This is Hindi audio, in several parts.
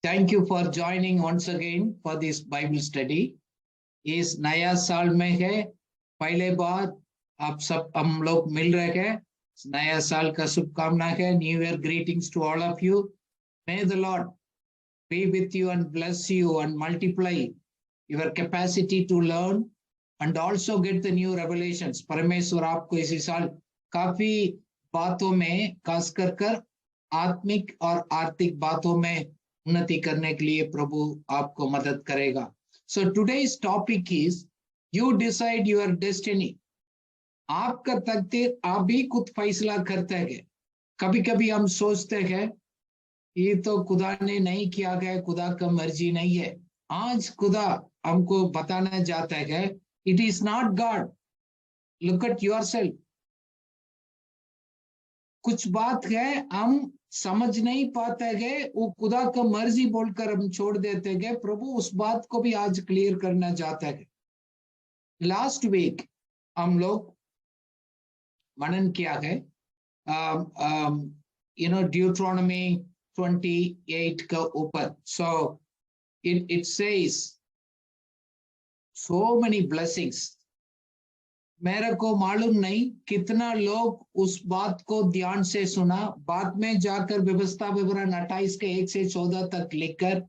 Thank you for joining once again for this Bible study. इस नया साल में है, पहले बार आप सब हम लोग मिल रहे हैं. नया साल का शुभकामना है. New Year greetings to all of you. May the Lord be with you and bless you and multiply your capacity to learn and also get the new revelations. परमेश्वर आपको इसी साल काफी बातों में, खास कर आत्मिक और आर्थिक बातों में उन्नति करने के लिए प्रभु आपको मदद करेगा. So today's topic is you decide your destiny. आपका तकदीर आप ही खुद फैसला करते हैं. कभी कभी हम सोचते हैं ये तो खुदा ने नहीं किया गया, खुदा का मर्जी नहीं है. आज खुदा हमको बताना चाहता है it is not God. Look at yourself. कुछ बात है हम समझ नहीं पाते गए, वो खुदा का मर्जी बोलकर हम छोड़ देते गए. प्रभु उस बात को भी आज क्लियर करना चाहता है. लास्ट वीक हम लोग मनन किया है ड्यूट्रोनॉमी 28 का ऊपर. सो it says so many blessings. मेरे को मालूम नहीं कितना लोग उस बात को ध्यान से सुना. बाद में जाकर व्यवस्था विवरण 28 के 1 से 14 तक लिखकर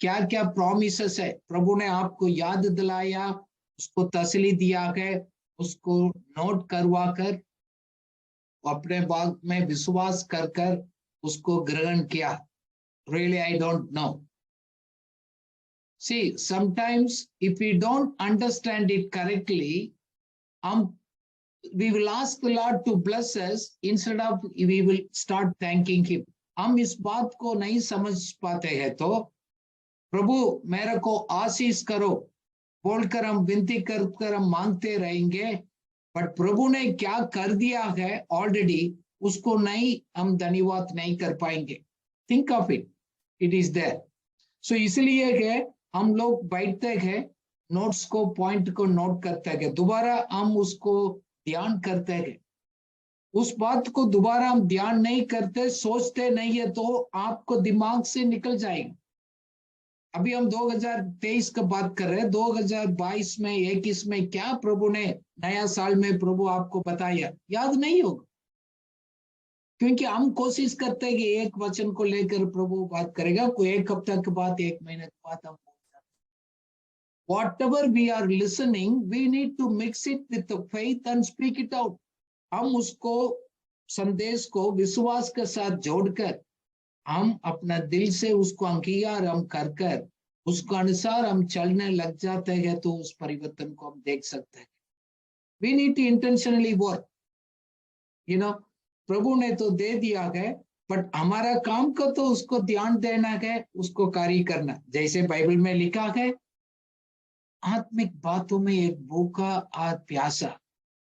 क्या क्या प्रॉमिसेस है प्रभु ने आपको याद दिलाया, उसको तसल्ली दिया है, उसको नोट करवा कर अपने बाग में विश्वास कर कर उसको ग्रहण किया. Really, I don't know. See, sometimes if we don't understand it correctly, we will ask the Lord to bless us instead of we will start thanking him. हम इस बात को नहीं समझ पाते हैं तो प्रभु मेरे को आशीष करो बोलकर हम विनती कर हम मांगते रहेंगे, बट प्रभु ने क्या कर दिया है ऑलरेडी उसको नहीं हम धन्यवाद नहीं कर पाएंगे. Think of it, it is there. So इसलिए कि हम लोग बैठते हैं, नोट्स को पॉइंट को नोट करते हैं, दोबारा हम उसको ध्यान करते हैं. उस बात को दोबारा हम ध्यान नहीं करते, सोचते नहीं है तो आपको दिमाग से निकल जाएगा. अभी हम 2023 का बात कर रहे हैं, 2022 में 21 में क्या प्रभु ने नया साल में प्रभु आपको बताया याद नहीं होगा, क्योंकि हम कोशिश करते हैं कि एक वचन को लेकर प्रभु बात करेगा, कोई एक हफ्ता के बाद, एक महीने के बाद हम whatever we are listening, we need to mix it with the faith and speak it out. हम उसको संदेश को विश्वास के साथ जोड़कर हम अपना दिल से उसको अंगीकार हम कर उसको अनुसार हम चलने लग जाते हैं तो उस परिवर्तन को हम देख सकते हैं. We need to intentionally work. प्रभु ने तो दे दिया है, बट हमारा काम को तो उसको ध्यान देना है, उसको कार्य करना. जैसे बाइबल में लिखा है आत्मिक बातों में एक भूखा और प्यासा,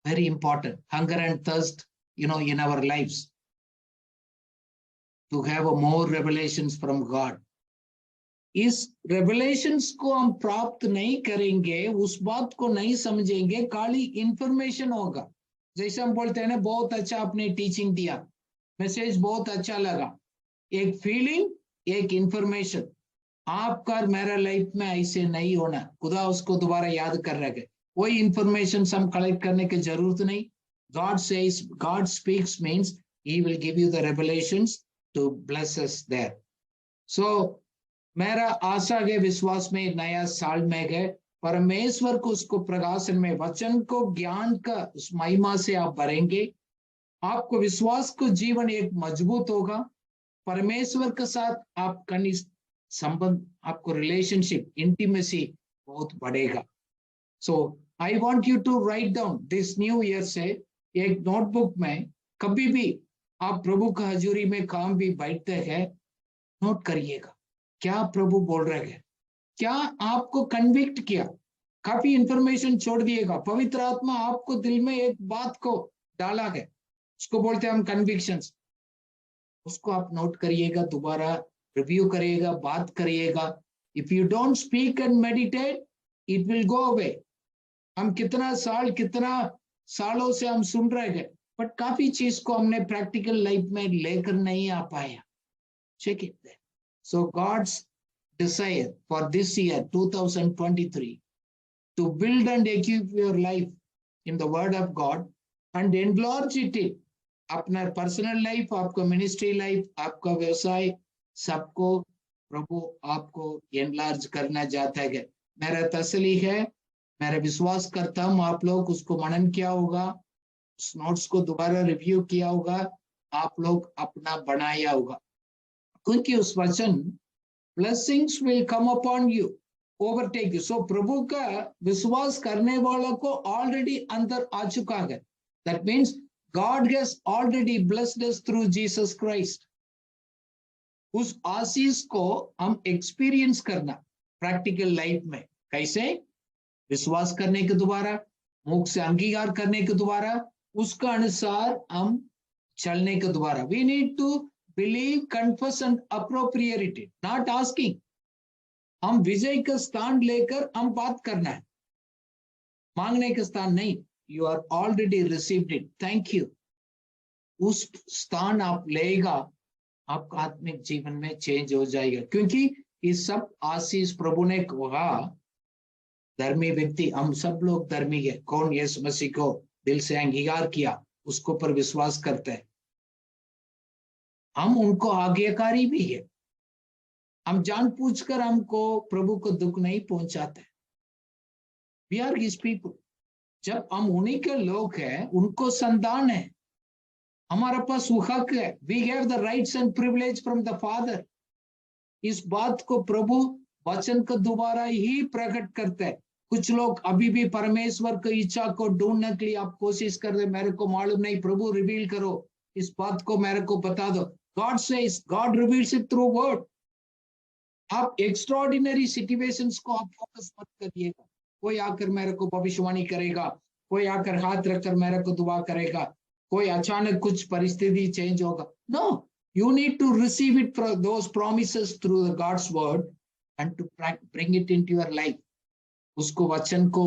very important. Hunger and thirst in our lives to have a more revelations from God. इस रेवलेशंस को हम प्राप्त नहीं करेंगे, उस बात को नहीं समझेंगे, खाली इंफॉर्मेशन होगा. जैसे हम बोलते हैं ना, बहुत अच्छा आपने टीचिंग दिया, मैसेज बहुत अच्छा लगा. एक फीलिंग, एक इंफॉर्मेशन. आपका और मेरा लाइफ में ऐसे नहीं होना. खुदा उसको दोबारा याद कर रहे हैं. वही इंफॉर्मेशन हम कलेक्ट करने की जरूरत नहीं. God says, God speaks means he will give you the revelations to bless us there. So मेरा आशा है विश्वास में नया साल में है परमेश्वर को उसको प्रकाशन में वचन को ज्ञान का उस महिमा से आप भरेंगे. आपको विश्वास को जीवन एक मजबूत होगा. परमेश्वर के साथ आपका संबंध, आपको रिलेशनशिप, इंटीमेसी बहुत बढ़ेगा. So I want you to write down this new year से एक नोटबुक में कभी भी आप प्रभु का हजूरी में काम भी बैठते हैं, नोट करिएगा क्या प्रभु बोल रहे हैं, क्या आपको कन्विक्ट किया. काफी इंफॉर्मेशन छोड़ दिएगा. पवित्र आत्मा आपको दिल में एक बात को डाला है, उसको बोलते हैं हम कन्विक्शंस. उसको आप नोट करिएगा, दोबारा रिव्यू करिएगा, बात करिएगा. If you don't speak and meditate it will go away. हम कितना सालों से हम सुन रहे हैं, बट काफी चीज को हमने प्रैक्टिकल लाइफ में लेकर नहीं आ पाया. Check it there. So God's desire for this year 2023 to build and equip your life in the word of God and enlarge it. अपना पर्सनल लाइफ, आपका मिनिस्ट्री लाइफ, आपका व्यवसाय, सबको प्रभु आपको एनलार्ज करना चाहता है। मेरा तसली है, मेरा विश्वास करता हूं आप लोग उसको मनन किया होगा, उस नोट्स को दोबारा रिव्यू किया होगा, आप लोग अपना बनाया होगा, क्योंकि उस वचन blessings will come upon you, overtake you. So प्रभु का विश्वास करने वालों को ऑलरेडी अंदर आ चुका है। That means God has already blessed us through Jesus Christ. उस आशीष को हम एक्सपीरियंस करना प्रैक्टिकल लाइफ में कैसे? विश्वास करने के द्वारा, मुख से अंगीकार करने के द्वारा, उसका अनुसार हम चलने के द्वारा। We need to believe, confess and appropriate it, not asking. हम विजय का स्थान लेकर हम बात करना है, मांगने का स्थान नहीं। You are already received it. Thank you. उस स्थान आप लेगा, आपका आत्मिक जीवन में चेंज हो जाएगा, क्योंकि ये सब आशीष प्रभु ने कहा। धर्मी व्यक्ति, हम सब लोग धर्मी है। कौन यीशु मसीह को दिल से अंगीकार किया, उसको पर विश्वास करते हैं, हम उनको आज्ञाकारी भी है। हम जानबूझकर हमको प्रभु को दुख नहीं पहुंचाते। We are his people. जब हम उन्हीं के लोग हैं, उनको संतान है, हमारे पास वो हक है। We have the rights and privilege from the Father. इस बात को प्रभु वचन को दोबारा ही प्रकट करते हैं। कुछ लोग अभी भी परमेश्वर की इच्छा को ढूंढने के लिए आप कोशिश कर रहे, मेरे को मालूम नहीं, प्रभु रिवील करो, इस बात को मेरे को बता दो। God says, God reveals it through word. आप एक्स्ट्राऑर्डिनरी सिचुएशंस को आप फोकस मत करिएगा। कोई आकर मेरे को भविष्यवाणी करेगा, कोई आकर हाथ रखकर मेरे को दुआ करेगा, कोई अचानक कुछ परिस्थिति चेंज होगा। No, you need to receive it from those promises through the God's word and to bring it into your life. उसको वचन को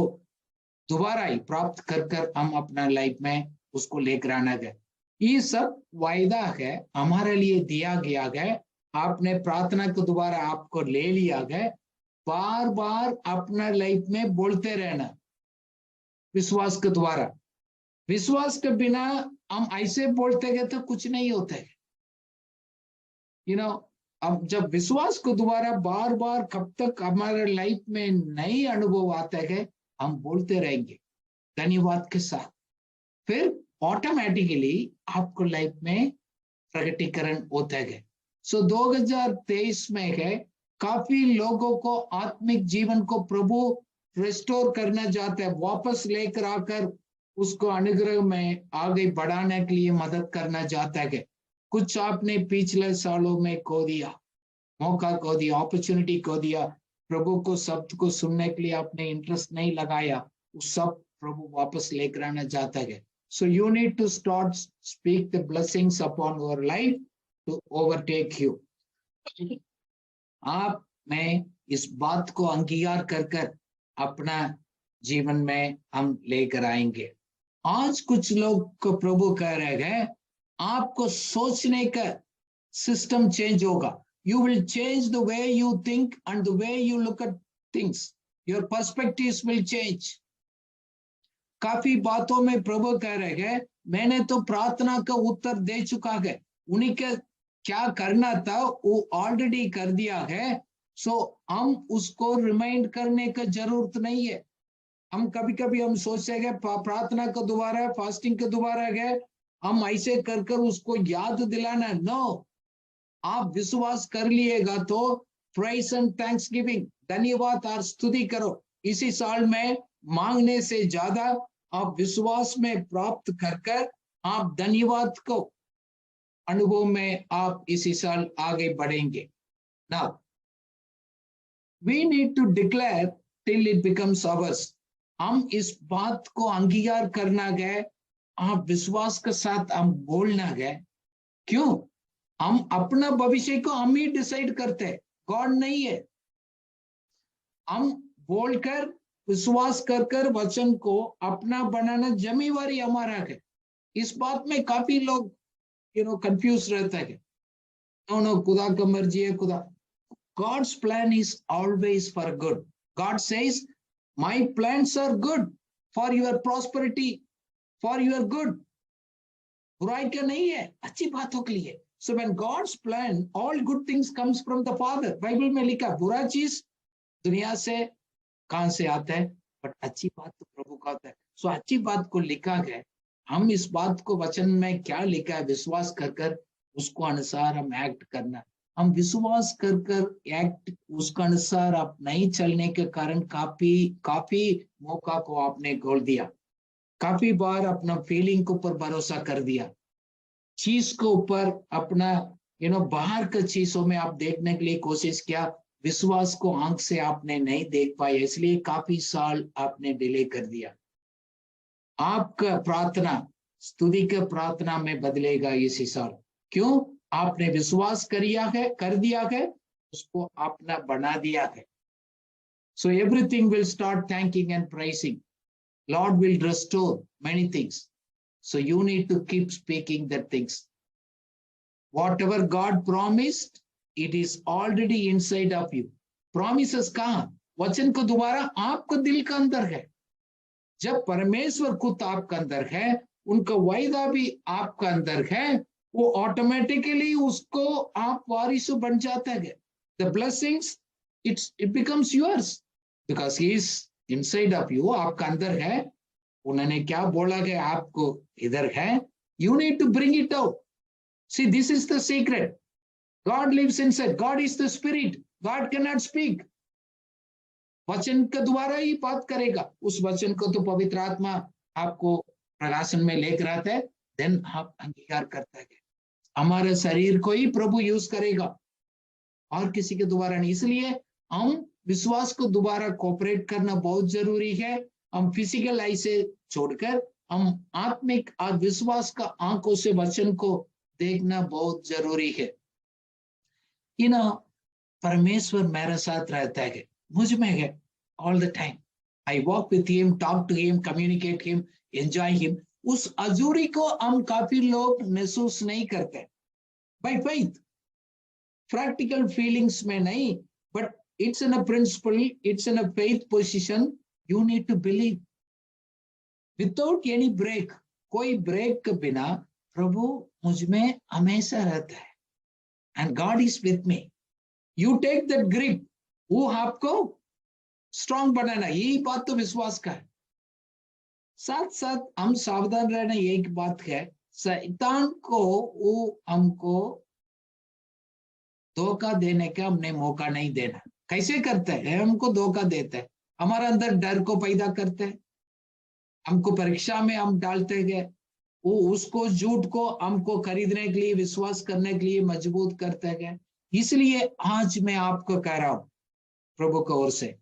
दोबारा ही प्राप्त कर कर हम अपना लाइफ में उसको लेकर आना है। ये सब वायदा है, हमारे लिए दिया गया है। आपने प्रार्थना को दोबारा आपको ले लिया है। बार बार अपना लाइफ में बोलते रहना विश्वास के द्वारा। विश्वास के बिना हम ऐसे बोलते गए तो कुछ नहीं होता है। अब जब विश्वास को दोबारा बार बार कब तक हमारे लाइफ में नई अनुभव आता है, हम बोलते रहेंगे धन्यवाद के साथ, फिर ऑटोमेटिकली आपको लाइफ में प्रकटीकरण होता है। सो 2023 में है, काफी लोगों को आत्मिक जीवन को प्रभु रिस्टोर करना चाहता है, वापस लेकर आकर उसको अनुग्रह में आगे बढ़ाने के लिए मदद करना चाहता है। कुछ आपने पिछले सालों में खो दिया, मौका खो दिया, अपॉर्चुनिटी खो दिया, प्रभु को शब्द को सुनने के लिए आपने इंटरेस्ट नहीं लगाया, उस सब प्रभु वापस लेकर आना चाहता है। So you need to start speak the blessings upon your life to overtake you. आप में इस बात को अंगीकार कर कर अपना जीवन में हम लेकर आएंगे। आज कुछ लोग को प्रभु कह रहे हैं, आपको सोचने का सिस्टम चेंज होगा। You will change the way you think and the way you look at things. Your perspectives will change. काफी बातों में प्रभु कह रहे हैं, मैंने तो प्रार्थना का उत्तर दे चुका है, उन्हीं के क्या करना था वो ऑलरेडी कर दिया है। सो हम उसको रिमाइंड करने का जरूरत नहीं है। हम कभी कभी हम सोचते हैं प्रार्थना का दोबारा, फास्टिंग का दोबारा है, हम ऐसे कर कर उसको याद दिलाना। नो, आप विश्वास कर लिएगा तो प्राइज एंड थैंक्सगिविंग, धन्यवाद और स्तुति करो। इसी साल में मांगने से ज्यादा आप विश्वास में प्राप्त कर कर आप धन्यवाद को अनुभव में आप इसी साल आगे बढ़ेंगे। Now we need to declare till it becomes ours. हम इस बात को अंगीकार करना गए, आप विश्वास के साथ हम बोलना गए। क्यों? हम अपना भविष्य को हम ही डिसाइड करते हैं, गॉड नहीं है। हम बोलकर विश्वास कर कर वचन को अपना बनाना जिम्मेवारी हमारा है। इस बात में काफी लोग कंफ्यूज रहता है। नो खुदा का मर्जी है, खुदा God's plan is always for good. God says, my plans are good for your prosperity, for your good. बुराई का नहीं है, अच्छी बातों के लिए. So when God's plan, all good things comes from the Father. Bible में लिखा बुरा चीज दुनिया से कहां से आता है, बट अच्छी बात तो प्रभु का होता है. सो अच्छी बात को लिखा गया, हम इस बात को वचन में क्या लिखा है विश्वास कर कर उसको अनुसार हम एक्ट करना. हम विश्वास कर कर एक्ट उसका अनुसार आप नहीं चलने के कारण काफी मौका को आपने खोल दिया, काफी बार अपना फीलिंग के ऊपर भरोसा कर दिया, चीज के ऊपर अपना बाहर के चीजों में आप देखने के लिए कोशिश किया, विश्वास को आंख से आपने नहीं देख पाए, इसलिए काफी साल आपने डिले कर दिया. आपका प्रार्थना स्तुति के प्रार्थना में बदलेगा इसी साल. क्यों? आपने विश्वास कर दिया है, उसको अपना बना दिया है. So everything will start thanking and praising. Lord will restore many things. So you need to keep speaking that things. Whatever God promised, it is already inside of you. Promises कहाँ? वचन को दोबारा आपको दिल का अंदर है. जब परमेश्वर खुद आपका अंदर है, उनका वायदा भी आपका अंदर है, वो ऑटोमेटिकली उसको आप वारिस बन जाते हैं. The blessings, it becomes yours because he is inside of you. आपका अंदर है. उन्होंने क्या बोला कि आपको इधर है. You need to bring it out. See, this is the secret. God lives inside. God is the spirit. God cannot speak. वचन के द्वारा ही बात करेगा. उस वचन को तो पवित्र आत्मा आपको प्रकाशन में लेकर आता है, देन आप अंगीकार करते हैं. हमारे शरीर को ही प्रभु यूज करेगा और किसी के द्वारा नहीं. इसलिए हम विश्वास को दोबारा कोऑपरेट करना बहुत जरूरी है. हम फिजिकल आई से छोड़कर हम आत्मिक और विश्वास का आंखों से वचन को देखना बहुत जरूरी है. परमेश्वर मेरे साथ रहता है, मुझ में है all the time. I walk with him, talk to him, communicate him, enjoy him. उस अजूरी को हम काफी लोग महसूस नहीं करते. बाय फेथ, प्रैक्टिकल फीलिंग्स में नहीं, but it's in a principle, it's in a faith position. You need to believe without any break. कोई ब्रेक के बिना प्रभु मुझ में हमेशा रहता है. And God is with me. You take that grip. वो आपको स्ट्रांग बनाना, यही बात तो विश्वास का है. साथ साथ हम सावधान रहना, एक बात है, शैतान को वो हमको धोखा देने का हमने मौका नहीं देना. कैसे करते हैं? हमको धोखा देते हैं, हमारे अंदर डर को पैदा करते हैं, हमको परीक्षा में हम डालते गए, वो उसको झूठ को हमको खरीदने के लिए, विश्वास करने के लिए मजबूत करते गए. इसलिए आज मैं आपको कह रहा हूं प्रभु की ओर से,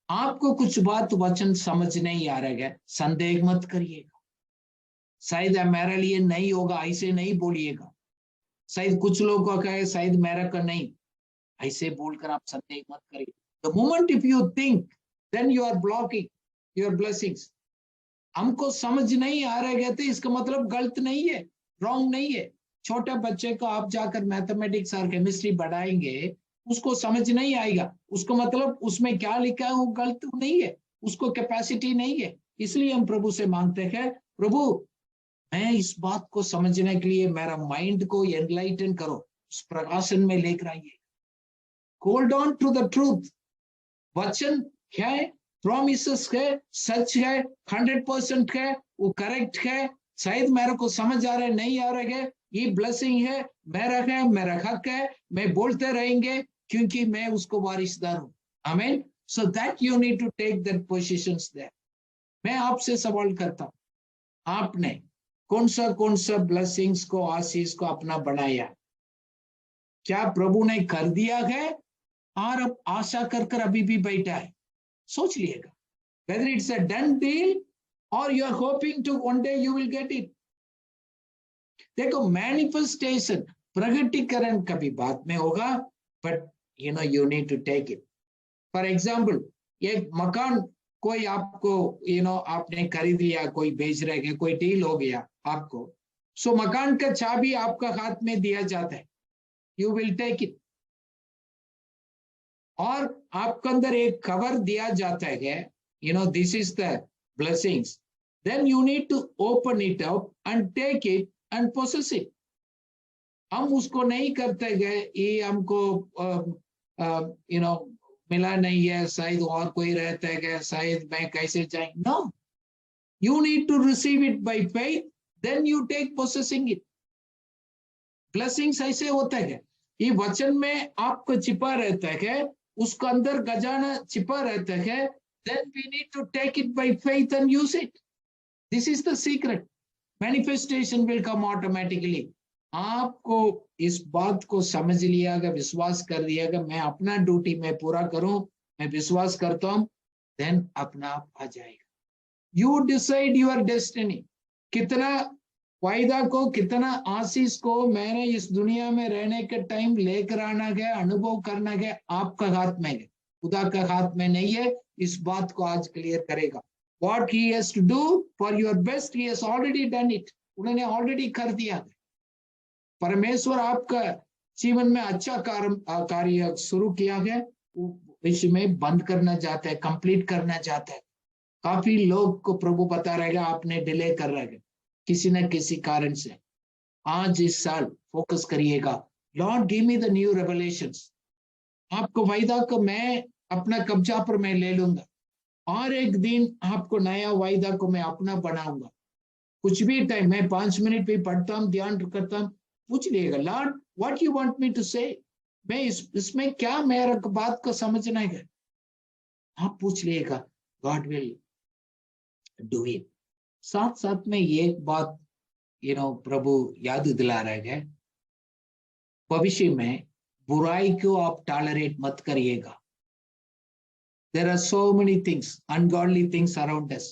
आपको कुछ बात वचन समझ नहीं आ रहा है, संदेह मत करिएगा. शायद मेरे लिए नहीं होगा, ऐसे नहीं बोलिएगा. शायद कुछ लोगों का कहे शायद मेरा का नहीं, ऐसे बोलकर आप संदेह मत करिए. The moment if you think, then you are blocking your blessings. हमको समझ नहीं आ रहा है तो इसका मतलब गलत नहीं है, रॉन्ग नहीं है. छोटे बच्चे को आप जाकर मैथमेटिक्स और केमिस्ट्री बढ़ाएंगे, उसको समझ नहीं आएगा, उसको मतलब उसमें क्या लिखा है वो गलत नहीं है, उसको कैपेसिटी नहीं है. इसलिए हम प्रभु से मांगते हैं, प्रभु मैं इस बात को समझने के लिए मेरा माइंड को एनलाइटन करो, उस प्रकाशन में लेकर आइए. Hold on to the truth. वचन है, प्रॉमिसेस है, सच है, 100% है, वो करेक्ट है. शायद मेरे को समझ आ रहा है, नहीं आ रहा है, ये ब्लेसिंग है, मेरा हक है, मैं बोलते रहेंगे क्योंकि मैं उसको वारिसदार हूं. आमीन. So that you need to take that positions there. मैं आपसे सवाल करता हूं, आपने कौन सा ब्लेसिंग्स को, आशीष को अपना बनाया? क्या प्रभु ने कर दिया है और अब आशा कर अभी भी बैठा है? सोच लिएगा. whether it's a done deal or you are hoping to one day you will get it. देखो, मैनिफेस्टेशन, प्रगटीकरण कभी बाद में होगा, but you need to take it. For example, एक मकान कोई आपको आपने खरीद लिया, कोई बेच रहे हैं, कोई डील हो गया आपको, सो मकान का चाबी आपका हाथ में दिया जाता है, यू विल टेक इट. और आपके अंदर एक कवर दिया जाता है, this is the blessings, then you need to open it up and take it and possess it. हम उसको नहीं करते गए, ये हमको मिला नहीं है, शायद और कोई रहता है, शायद मैं कैसे जाए. No, you need to receive it by faith, then you take possessing it. Blessings ऐसे होता है, ये वचन में आपको छिपा रहता है, उसको अंदर खजाना छिपा रहता है, then we need to take it by faith and use it. This is the secret. Manifestation will come automatically. आपको इस बात को समझ लिया, अगर विश्वास कर लिया, अगर मैं अपना ड्यूटी में पूरा करूं, मैं विश्वास करता हूं, then अपना आप आ जाएगा. You decide your destiny. कितना वायदा को, कितना आशीष को मैंने इस दुनिया में रहने के टाइम लेकर आना है, अनुभव करना है, आपका हाथ में है, खुदा का हाथ में नहीं है. इस बात को आज क्लियर करेगा. What he has to do for your best, he has already done it. उन्होंने ऑलरेडी कर दिया है. परमेश्वर आपका जीवन में अच्छा कार्य शुरू किया है, विश्व में बंद करना चाहता है, कंप्लीट करना चाहता है. काफी लोग को प्रभु बता रहेगा आपने डिले कर रहा है किसी न किसी कारण से. आज इस साल फोकस करिएगा, Lord give me the new revelations. आपको वायदा को मैं अपना कब्जा पर मैं ले लूंगा, और एक दिन आपको नया वायदा को मैं अपना बनाऊंगा. कुछ भी टाइम मैं 5 मिनट भी पढ़ता हूँ, ध्यान करता हूँ, पूछ लिएगा, Lord what you want me to say, मैं इसमें क्या मेरा बात को समझना है, आप पूछ लिएगा, गॉड विल डू इट. साथ साथ में ये बात प्रभु याद दिला रहे हैं, भविष्य में बुराई को आप टॉलरेट मत करिएगा. There are so many things, ungodly things around us.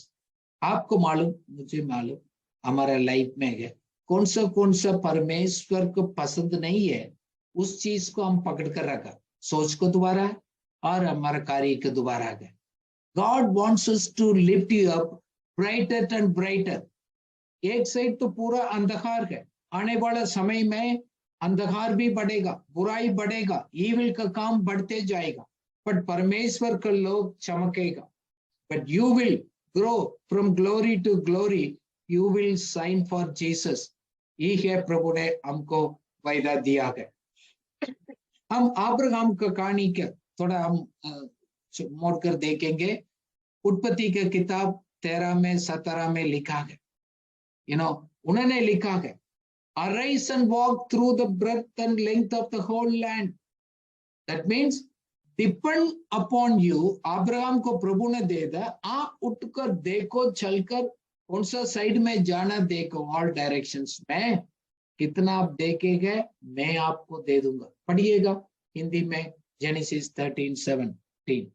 आपको मालूम, मुझे मालूम, हमारा लाइफ में है कौन सा परमेश्वर को पसंद नहीं है, उस चीज को हम पकड़ कर रखा, सोच को दोबारा और हमारा कार्य के दोबारा है. God wants us to lift you up brighter and brighter. एक साइड तो पूरा अंधकार है, आने वाला समय में अंधकार भी बढ़ेगा, बुराई बढ़ेगा, ईविल का काम बढ़ते जाएगा, बट परमेश्वर का लोग चमकेगा. But you will grow from glory to glory, you will shine for Jesus. ये है प्रभु ने हमको वायदा दिया है. हम अब्राहम का कहानी का थोड़ा हम मोड़कर देखेंगे. उत्पत्ति के किताब 13 में 17 में लिखा है, उन्होंने लिखा है, arise and walk through the breadth and length of the whole land. That means depend upon you. Abraham को प्रभु ने दे दिया, आप उठकर देखो, चलकर कौन सा साइड में जाना देखो, ऑल डायरेक्शंस में. कितना आप देखेंगे मैं आपको दे दूंगा. पढ़िएगा हिंदी में जेनेसिस 13:17.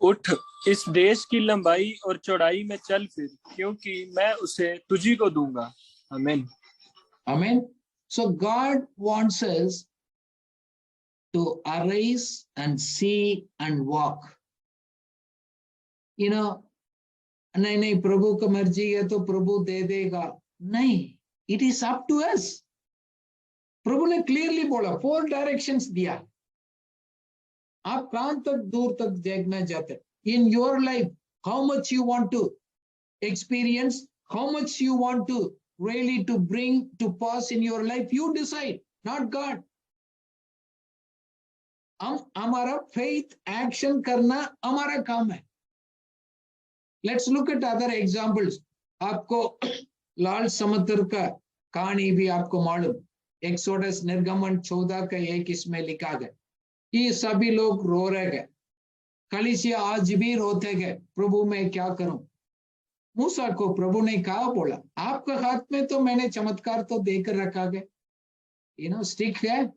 उठ, इस देश की लंबाई और चौड़ाई में चल फिर, क्योंकि मैं उसे तुझी को दूंगा. आमीन. आमीन. So God wants us to arise and see and walk. नहीं प्रभु का मर्जी है तो प्रभु दे देगा, नहीं. It is up to us. प्रभु ने क्लियरली बोला, 4 डायरेक्शंस दिया. आप कहां तक दूर तक देखना चाहते हैं in your life, how much you want to experience, how much you want to really to bring to pass in your life, you decide, not God. हमारा faith action करना हमारा काम है. Let's look at other examples. आपको लाल समुद्र का कहानी भी आपको मालूम, एक्सोडस निर्गमन 14 का 1 इसमें लिखा गया. ये सभी लोग रो रहे गए, कलीसिया आज भी रोते गए, प्रभु मैं क्या करूं. मूसा को प्रभु ने कहा, बोला, आपके हाथ में तो मैंने चमत्कार तो देकर रखा गया, स्टिक है,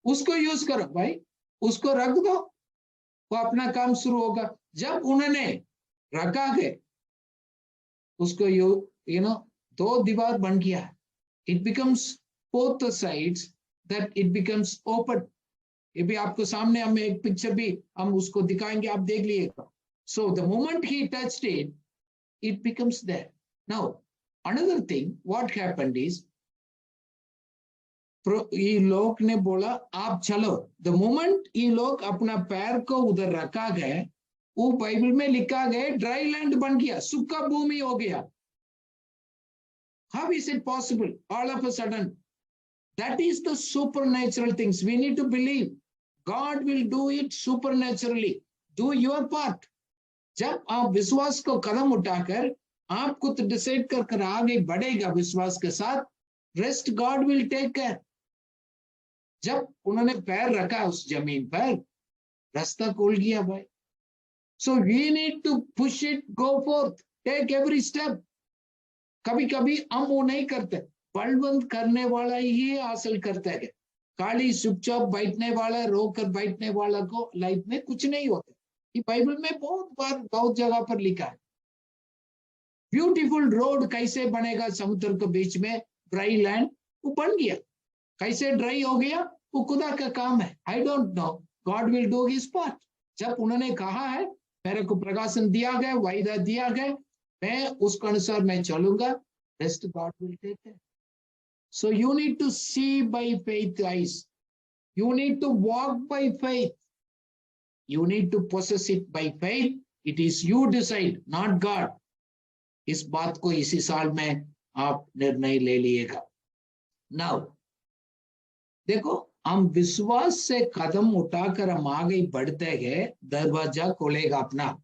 उसको यूज करो भाई, उसको रख दो, वो अपना काम शुरू होगा. जब उन्होंने रखा है उसको 2 दीवार बन गया. It becomes both the sides that it becomes open. ये भी आपको सामने हम एक पिक्चर भी हम उसको दिखाएंगे, आप देख लीजिएगा. So the moment he touched it, it becomes there. Now another thing what happened is ये लोग ने बोला आप चलो। द मोमेंट ये लोग अपना पैर को उधर रखा गए, वो बाइबल में लिखा गया ड्राई लैंड बन गया, सूखा भूमि हो गया। How is it possible all of a sudden? That is the supernatural things. We need to believe God will do it supernaturally. Do your part. जब आप विश्वास को कदम उठाकर आप खुद डिसाइड कर आगे बढ़ेगा विश्वास के साथ, rest God will take care. जब उन्होंने पैर रखा उस जमीन पर, रास्ता खुल गया भाई। So we need to push it, go forth, take every step. कभी कभी हम वो नहीं करते, बलवंत करने वाला ही हासिल करता है। खाली चुपचाप बैठने वाला, रोकर बैठने वाला को लाइफ में कुछ नहीं होता। ये बाइबल में बहुत बार बहुत जगह पर लिखा है। ब्यूटीफुल रोड कैसे बनेगा समुद्र के बीच में, ड्राई लैंड, वो बन गया। कैसे ड्राई हो गया, वो खुदा का काम है। I don't know, God will do his part. जब उन्होंने कहा है, मेरे को प्रकाशन दिया गया, वायदा दिया गया, मैं उसके अनुसार मैं चलूंगा, rest God will take care. So you need to see by faith guys, you need to walk by faith, you need to possess it by faith. It is you decide, not God. इस बात को इसी साल में आप निर्णय ले लिएगा। नाउ देखो, हम विश्वास से कदम उठाकर हम आगे बढ़ते गए, दरवाजा खोलेगा अपना।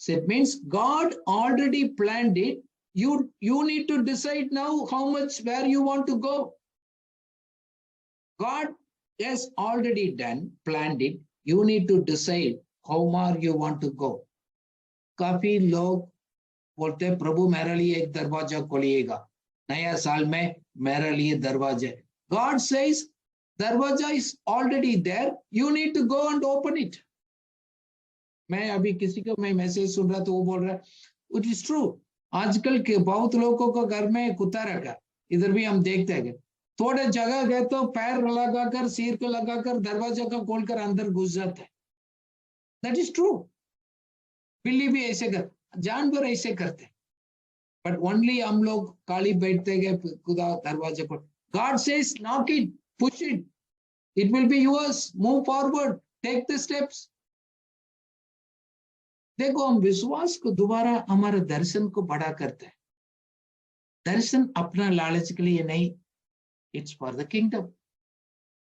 So it means God already planned it. You need to decide now how much, where you want to go. God has already done, planned it. You need to decide how far you want to go. काफी लोग बोलते हैं प्रभु मेरे लिए एक दरवाजा खोलिएगा, नया साल में मेरे लिए दरवाजा। God says दरवाजा is already there. You need to go and open it. मैं अभी किसी को मैं मैसेज सुन रहा तो वो बोल रहा है इट इज ट्रू। आजकल के बहुत लोगों को घर में कुत्ता रखा, इधर भी हम देखते हैं, थोड़े जगह गए तो पैर लगाकर, सिर को लगाकर, दरवाजा को खोलकर अंदर घुस जाता है। That is true. बिल्ली भी ऐसे कर, जानवर ऐसे करते, बट ओनली हम लोग काली बैठते गए खुदा दरवाजे पर। God says knock it, push it, it will be yours, move forward, take the steps. देखो, हम विश्वास को दोबारा हमारे दर्शन को बड़ा करते हैं। दर्शन अपना लालच के लिए नहीं, it's for the kingdom,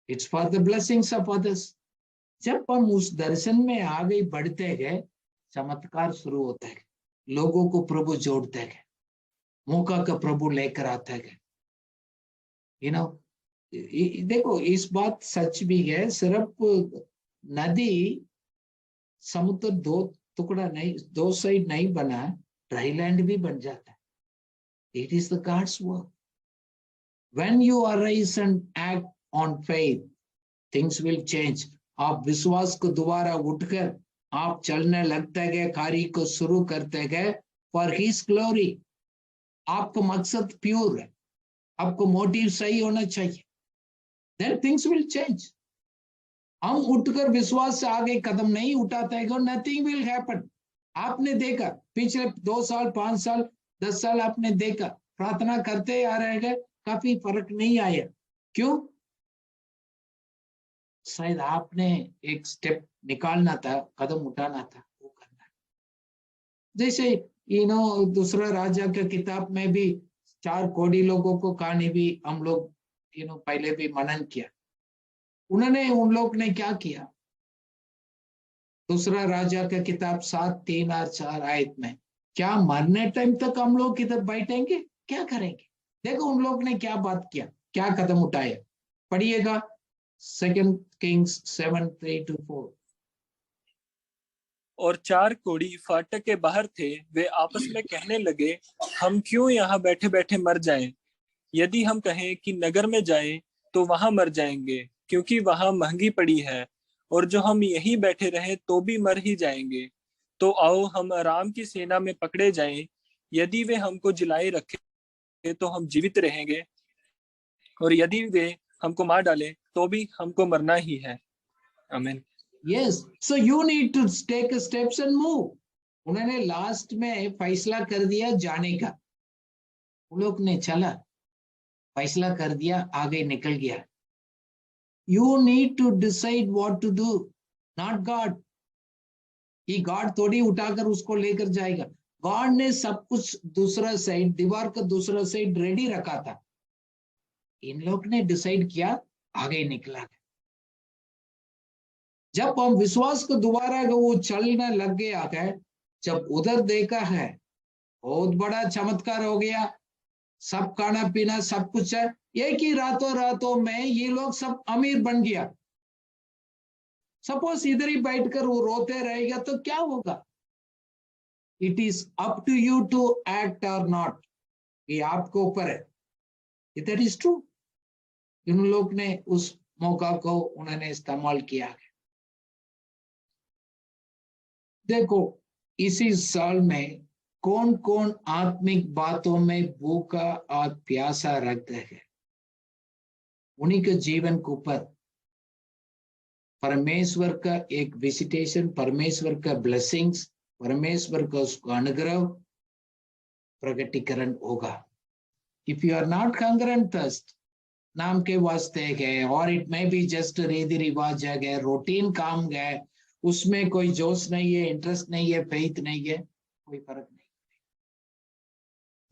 it's for the blessings of others. जब हम उस दर्शन में आगे बढ़ते गए, चमत्कार शुरू होता है, लोगों को प्रभु जोड़ते गए, मौका का प्रभु लेकर आता है। यू नो, देखो इस बात सच भी है, सिर्फ नदी समुद्र दो टुकड़ा नहीं, दो साइड नहीं बना, ड्राई लैंड भी बन जाता है। It is the gods work. When you arise and act on faith, things will change. आप विश्वास को दोबारा उठकर आप चलने लगते गए, कार्य को शुरू करते गए फॉर हिज ग्लोरी। आपका मकसद प्योर है, आपको मोटिव सही होना चाहिए, देन थिंग्स विल चेंज। हम उठकर विश्वास से आगे कदम नहीं उठाते हैं, नथिंग विल हैपन। आपने देखा पिछले 2 साल, 5 साल, 10 साल आपने देखा, प्रार्थना करते आ रहे हैं, काफी फर्क नहीं आया। क्यों? शायद आपने एक स्टेप निकालना था, कदम उठाना था, वो करना। जैसे दूसरा राजा के किताब में भी 4 कोढ़ी लोगों को कहानी भी हम लोग पहले भी मनन किया। उन्होंने, उन लोग ने क्या किया? दूसरा राजा का किताब 7, 3 और 4 आयत में, क्या मरने टाइम तक हम लोग इधर बैठेंगे? क्या करेंगे? देखो उन लोग ने क्या बात किया, क्या कदम उठाया। पढ़िएगा 2 किंग्स 7:3-4। और 4 कोढ़ी फाटक के बाहर थे, वे आपस में कहने लगे, हम क्यों यहाँ बैठे बैठे मर जाएं? यदि हम कहें कि नगर में जाएं तो वहां मर जाएंगे, क्योंकि वहां महंगी पड़ी है, और जो हम यहीं बैठे रहें तो भी मर ही जाएंगे। तो आओ हम अराम की सेना में पकड़े जाएं, यदि वे हमको जिलाए रखे तो हम जीवित रहेंगे, और यदि वे हमको मार डालें तो भी हमको मरना ही है। आमीन। Yes, so you need to take steps and move. उन्होंने लास्ट में फैसला कर दिया जाने का। उन लोग ने चला, फैसला कर दिया, आगे निकल गया। You need to decide what to do, not God. ये गॉड थोड़ी उठाकर उसको लेकर जाएगा। गॉड ने सब कुछ दूसरा साइड, दीवार का दूसरा साइड रेडी रखा था। इन लोग ने डिसाइड किया, आगे निकला। जब हम विश्वास को दोबारा वो चलने लग गया है, जब उधर देखा है बहुत बड़ा चमत्कार हो गया, सब खाना पीना सब कुछ है, एक ही रातों में ये लोग सब अमीर बन गया। सपोज इधर ही बैठकर वो रोते रहेगा तो क्या होगा? It is up to you to act or not, ये आपके ऊपर है। That is true. इन लोग ने उस मौका को उन्होंने इस्तेमाल किया। देखो इसी साल में कौन कौन आत्मिक बातों में भूखा और प्यासा रखते हैं, उन्हीं के जीवन के ऊपर परमेश्वर का एक विजिटेशन, परमेश्वर का ब्लेसिंग्स, परमेश्वर का उसको अनुग्रह प्रकटीकरण होगा। If you are not hunger and thirst, नाम के वास्ते गए, और इट मे बी जस्ट रीति रिवाज है, रूटीन काम गए, उसमें कोई जोश नहीं है, इंटरेस्ट नहीं है, फेथ नहीं है, कोई फर्क नहीं।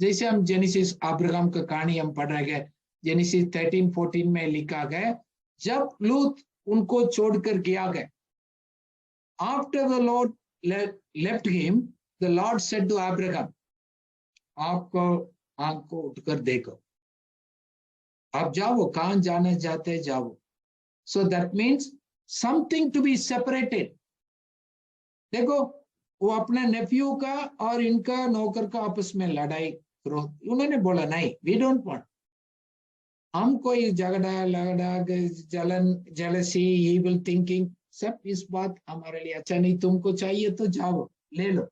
जैसे हम जेनेसिस अब्राहम का कहानी हम पढ़ रहे हैं, जेनेसिस 13-14 में लिखा गया, जब लूत उनको छोड़कर गया गया, after the Lord left him, the Lord said to Abraham, आपको आंख को उठकर देखो, आप जाओ, कहां जाना चाहते जाओ। So that means something to be separated. देखो वो अपने नेफ्यू का और इनका नौकर का आपस में लड़ाई, उन्होंने बोला नहीं, वी डोंट वांट, हम कोई झगड़ा जलन जेलसी इविल थिंकिंग सब इस बात हमारे लिए अच्छा नहीं। तुमको चाहिए तो जाओ ले लो,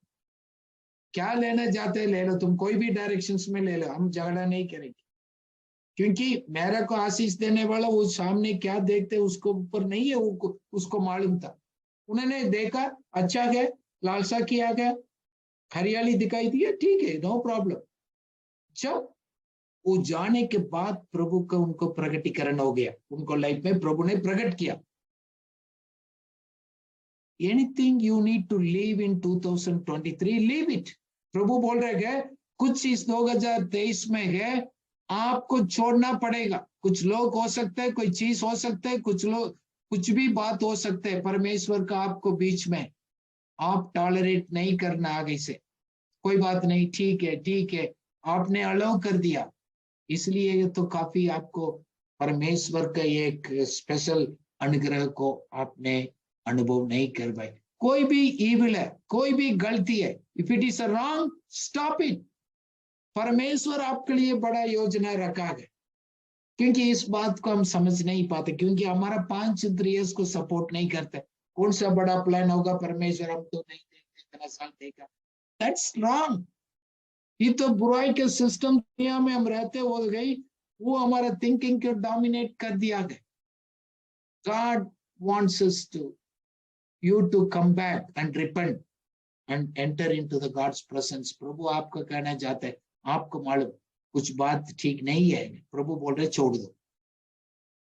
क्या लेना चाहते ले लो, तुम कोई भी डायरेक्शंस में ले लो, हम झगड़ा नहीं करेंगे, क्योंकि मेरे को आशीष देने वाला वो सामने क्या देखते उसको ऊपर नहीं है, उसको मालूम था। उन्होंने देखा, अच्छा है, लालसा किया गया, हरियाली दिखाई दी है, ठीक है, नो प्रॉब्लम। जब वो जाने के बाद प्रभु का उनको प्रकटीकरण हो गया, उनको लाइफ में प्रभु ने प्रकट किया। Anything you need to leave in 2023, leave it. प्रभु बोल रहे हैं कुछ इस 2023 में है, आपको छोड़ना पड़ेगा। कुछ लोग हो सकते हैं, कोई चीज हो सकता है, कुछ लोग, कुछ भी बात हो सकते है, परमेश्वर का आपको बीच में आप टॉलरेट नहीं करना आगे से, कोई बात नहीं, ठीक है, आपने अलाउ कर दिया, इसलिए तो काफी आपको परमेश्वर का एक स्पेशल अनुग्रह को आपने अनुभव नहीं कर पाए। कोई भी ईविल है, कोई भी गलती है, if it is wrong, stop it. परमेश्वर आपके लिए बड़ा योजना रखा है, क्योंकि इस बात को हम समझ नहीं पाते, क्योंकि हमारा 5 इंद्रिय को सपोर्ट नहीं करते। कौन सा बड़ा प्लान होगा परमेश्वर, हम तो नहीं देखते, इतना साल देखा, दैट्स रॉन्ग। ये तो बुराई के सिस्टम दुनिया में हम रहते हो गई, वो हमारा थिंकिंग को डोमिनेट कर दिया गया। God wants us to, you to come back and repent and enter into the God's presence। प्रभु आपका कहना चाहते हैं, आपको मालूम कुछ बात ठीक नहीं है, प्रभु बोल रहे छोड़ दो,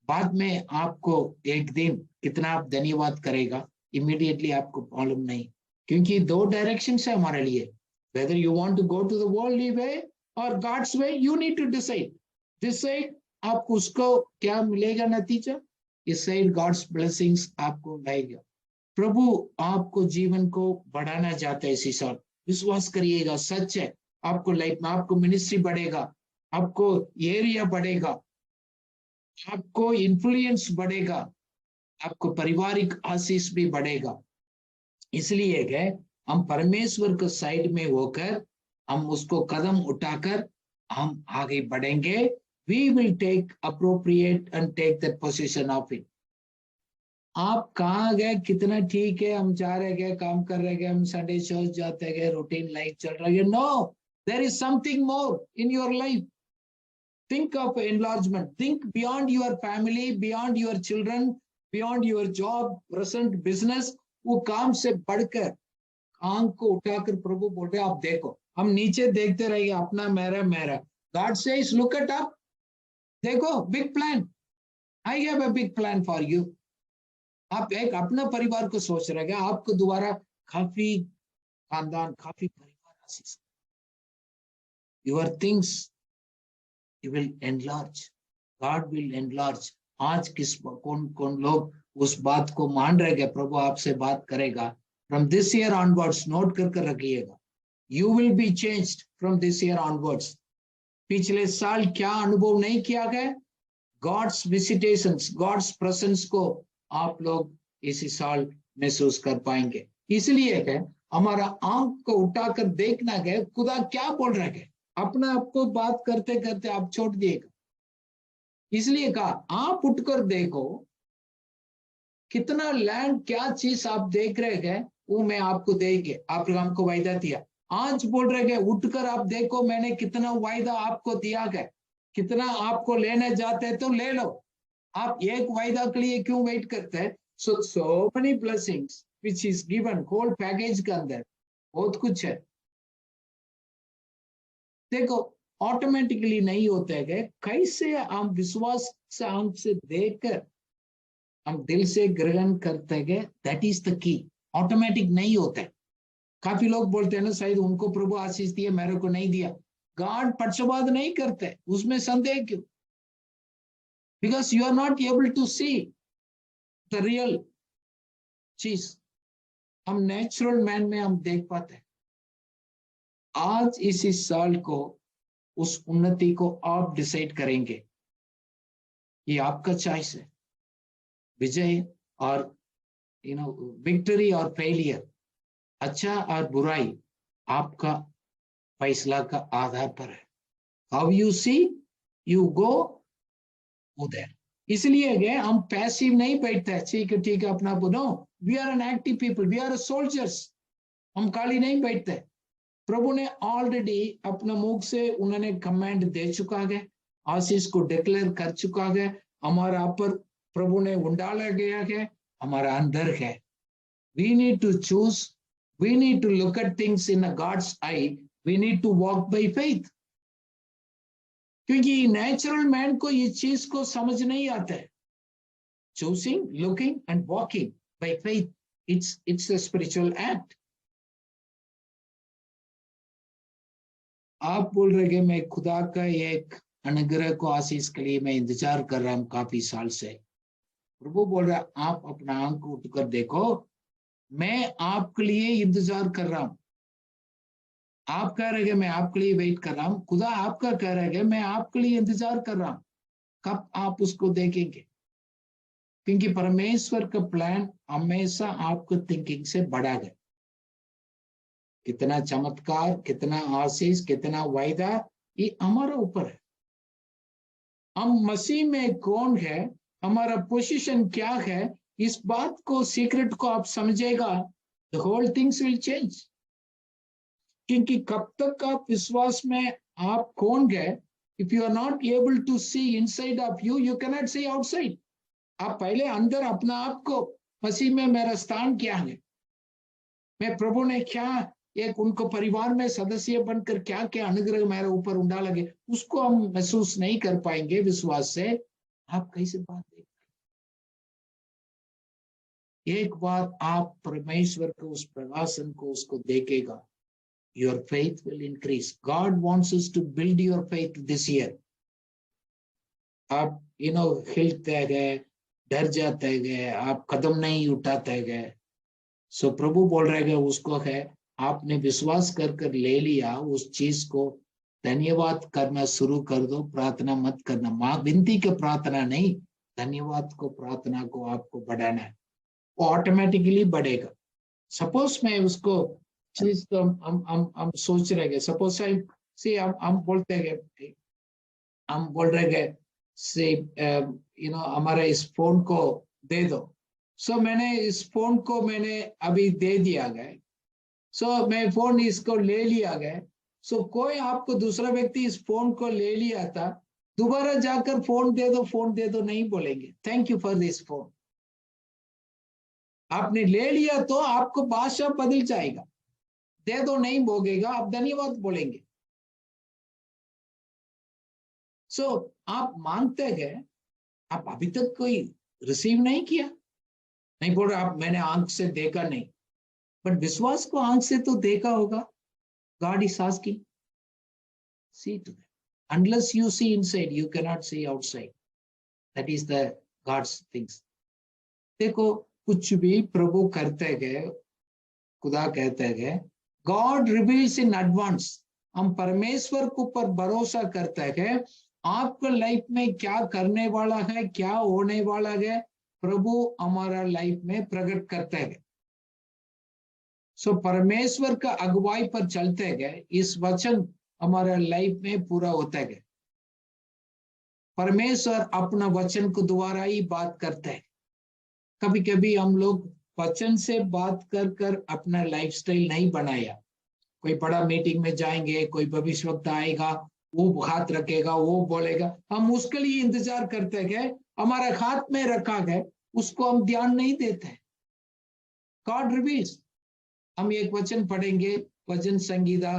बाद में आपको एक दिन कितना आप धन्यवाद करेगा, इमीडिएटली आपको मालूम नहीं, क्योंकि 2 डायरेक्शन है हमारे लिए, whether you want to go to the worldly way or God's way, you need to decide आपको उसको क्या मिलेगा नतीजा, इस साइड गॉड्स ब्लेसिंग्स आपको लाएगा। प्रभु आपको जीवन को बढ़ाना चाहते हैं इसी साल, विश्वास करिएगा, सच है, आपको लाइफ में आपको मिनिस्ट्री बढ़ेगा, आपको एरिया बढ़ेगा, आपको इन्फ्लुएंस बढ़ेगा, आपको पारिवारिक आशीष भी बढ़ेगा। इसलिए है हम परमेश्वर के साइड में होकर हम उसको कदम उठाकर हम आगे बढ़ेंगे। We will take appropriate and take that possession of it। आप कहाँ गए, कितना ठीक है, हम जा रहे गए, काम कर रहे गए, हम संडे चर्च जाते गए, रूटीन लाइफ चल रही है। No, there is something more in your life। Think of enlargement, think beyond your family, beyond your children, beyond your job, present business। वो काम से बढ़कर आंख को उठाकर प्रभु बोल रहे आप देखो, हम नीचे देखते रहिए अपना मेरा। God says look at up, देखो big plan, I have a big plan for you. आप एक अपना परिवार को सोच रहे हैं, आपको दोबारा काफी खानदान, काफी परिवार आशीष, your things you will enlarge, God will enlarge. आज कौन कौन लोग उस बात को मान रहे हैं, प्रभु आपसे बात करेगा। From this year onwards note कर रखिएगा, you will be changed from this year onwards. पिछले साल क्या अनुभव नहीं किया गया, गॉड्स विजिटेशंस, गॉड्स प्रेजेंस को आप लोग इसी साल महसूस कर पाएंगे। इसलिए है हमारा आंख को उठाकर देखना है खुदा क्या बोल रहा है, अपना आपको बात करते करते आप छोड़ दिएगा। इसलिए कहा आप उठकर देखो, कितना लैंड, क्या चीज आप देख रहे हैं वो मैं आपको देंगे। आप हमको वायदा दिया, आज बोल रहे हैं उठकर आप देखो मैंने कितना वायदा आपको दिया है, कितना आपको लेने जाते हैं तो ले लो। आप एक वायदा के लिए क्यों वेट करते हैं? So many blessings which is given, whole package के अंदर बहुत कुछ है। देखो ऑटोमेटिकली नहीं होते हैं, कैसे हम विश्वास से आंख से देखकर हम दिल से ग्रहण करते हैं, that is the key. Automatic नहीं होता है। काफी लोग बोलते हैं ना शायद उनको प्रभु आशीष दिया मेरे को नहीं दिया। गॉड पक्षपात नहीं करते, उसमें संदेह क्यों? Because you are not able to see the real चीज। हम नेचुरल मैन में हम देख पाते हैं। आज इसी साल को उस उन्नति को आप डिसाइड करेंगे, ये आपका चॉइस है। विजय और विक्ट्री और फेलियर, अच्छा और बुराई आपका फैसला का आधार पर है। How you see you go उधर। इसलिए गए हम पैसिव नहीं बैठते, ठीक है अपना बोलो, we are an active people, we are soldiers. हम खाली नहीं बैठते। प्रभु ने ऑलरेडी अपना मुख से उन्होंने कमांड दे चुका है, आशीष को डिक्लेयर कर चुका है, हमारा पर प्रभु ने उंडाला गया है, हमारा अंदर है। We need to choose, we need to look at things in a God's eye, we need to walk by faith. क्योंकि नेचुरल मैन को ये चीज को समझ नहीं आता है। Choosing, looking and walking by faith, it's a spiritual act. आप बोल रहे हैं मैं खुदा का एक अनुग्रह को, आशीष के लिए मैं इंतजार कर रहा हूं काफी साल से। प्रभु बोल रहा है आप अपना आंख उठकर देखो, मैं आपके लिए इंतजार कर रहा हूं। आप कह रहे हैं मैं आपके लिए वेट कर रहा हूं, खुदा आपका कह रहे हैं मैं आपके लिए इंतजार कर रहा हूं। कब आप उसको देखेंगे? क्योंकि परमेश्वर का प्लान हमेशा आपको थिंकिंग से बड़ा है। कितना चमत्कार, कितना आशीष, कितना वायदा, ये हमारा ऊपर है। हम मसीह में कौन है, हमारा पोजीशन क्या है, इस बात को, सीक्रेट को आप समझेगा, the whole things will change. क्योंकि कब तक आप विश्वास में आप कौन है, if you are not able to see inside of you, you can not see outside. आप पहले अंदर अपना आप को, मसीह में मेरा स्थान क्या है, मैं प्रभु ने क्या एक उनको परिवार में सदस्य बनकर क्या क्या अनुग्रह मेरे ऊपर उंडा लगे, उसको हम महसूस नहीं कर पाएंगे विश्वास से। आप कैसे बात देख? एक बार आप परमेश्वर को, उस प्रकाशन को उसको देखेगा, your faith will increase. God wants us to build your faith this year. आप हिलते गए, डर जाते गए, आप कदम नहीं उठाते गए, सो प्रभु बोल रहे हैं उसको है आपने विश्वास कर ले लिया उस चीज को, धन्यवाद करना शुरू कर दो। प्रार्थना मत करना, मां विनती के प्रार्थना नहीं, धन्यवाद को, प्रार्थना को आपको बढ़ाना है, वो ऑटोमेटिकली बढ़ेगा। सपोज मैं उसको चीज तो हम सोच रहे हैं, सपोज से हम बोलते हैं, हम बोल रहे हैं से हमारे इस फोन को दे दो। सो मैंने इस फोन को मैंने अभी दे दिया गया, सो मैं फोन इसको ले लिया गया। सो कोई आपको दूसरा व्यक्ति इस फोन को ले लिया था, दोबारा जाकर फोन दे दो नहीं बोलेंगे, thank you for this phone. आपने ले लिया तो आपको भाषा बदल जाएगा, दे दो नहीं बोलेगा, आप धन्यवाद बोलेंगे। सो आप मांगते गए, आप अभी तक कोई रिसीव नहीं किया, नहीं बोल रहे आप मैंने आंख से देखा नहीं, बट विश्वास को आंख से तो देखा होगा. God is asking, see to that. Unless you see inside, you cannot see outside. That is the God's things. देखो कुछ भी प्रभु करते गए, खुदा कहते गए, God reveals in advance. हम परमेश्वर के ऊपर भरोसा करते गए, आपका लाइफ में क्या करने वाला है, क्या होने वाला है, प्रभु हमारा लाइफ में प्रकट करते गए. सो परमेश्वर का अगुवाई पर चलते गए, इस वचन हमारा लाइफ में पूरा होता गया. परमेश्वर अपना वचन को द्वारा ही बात करते हैं. कभी कभी हम लोग वचन से बात कर कर अपना लाइफस्टाइल नहीं बनाया. कोई बड़ा मीटिंग में जाएंगे, कोई भविष्यवक्ता आएगा, वो हाथ रखेगा, वो बोलेगा, हम उसके लिए इंतजार करते गए, हमारे हाथ में रखा गया, उसको हम ध्यान नहीं देते. God reveals. हम एक वचन पढ़ेंगे, वचन संगीता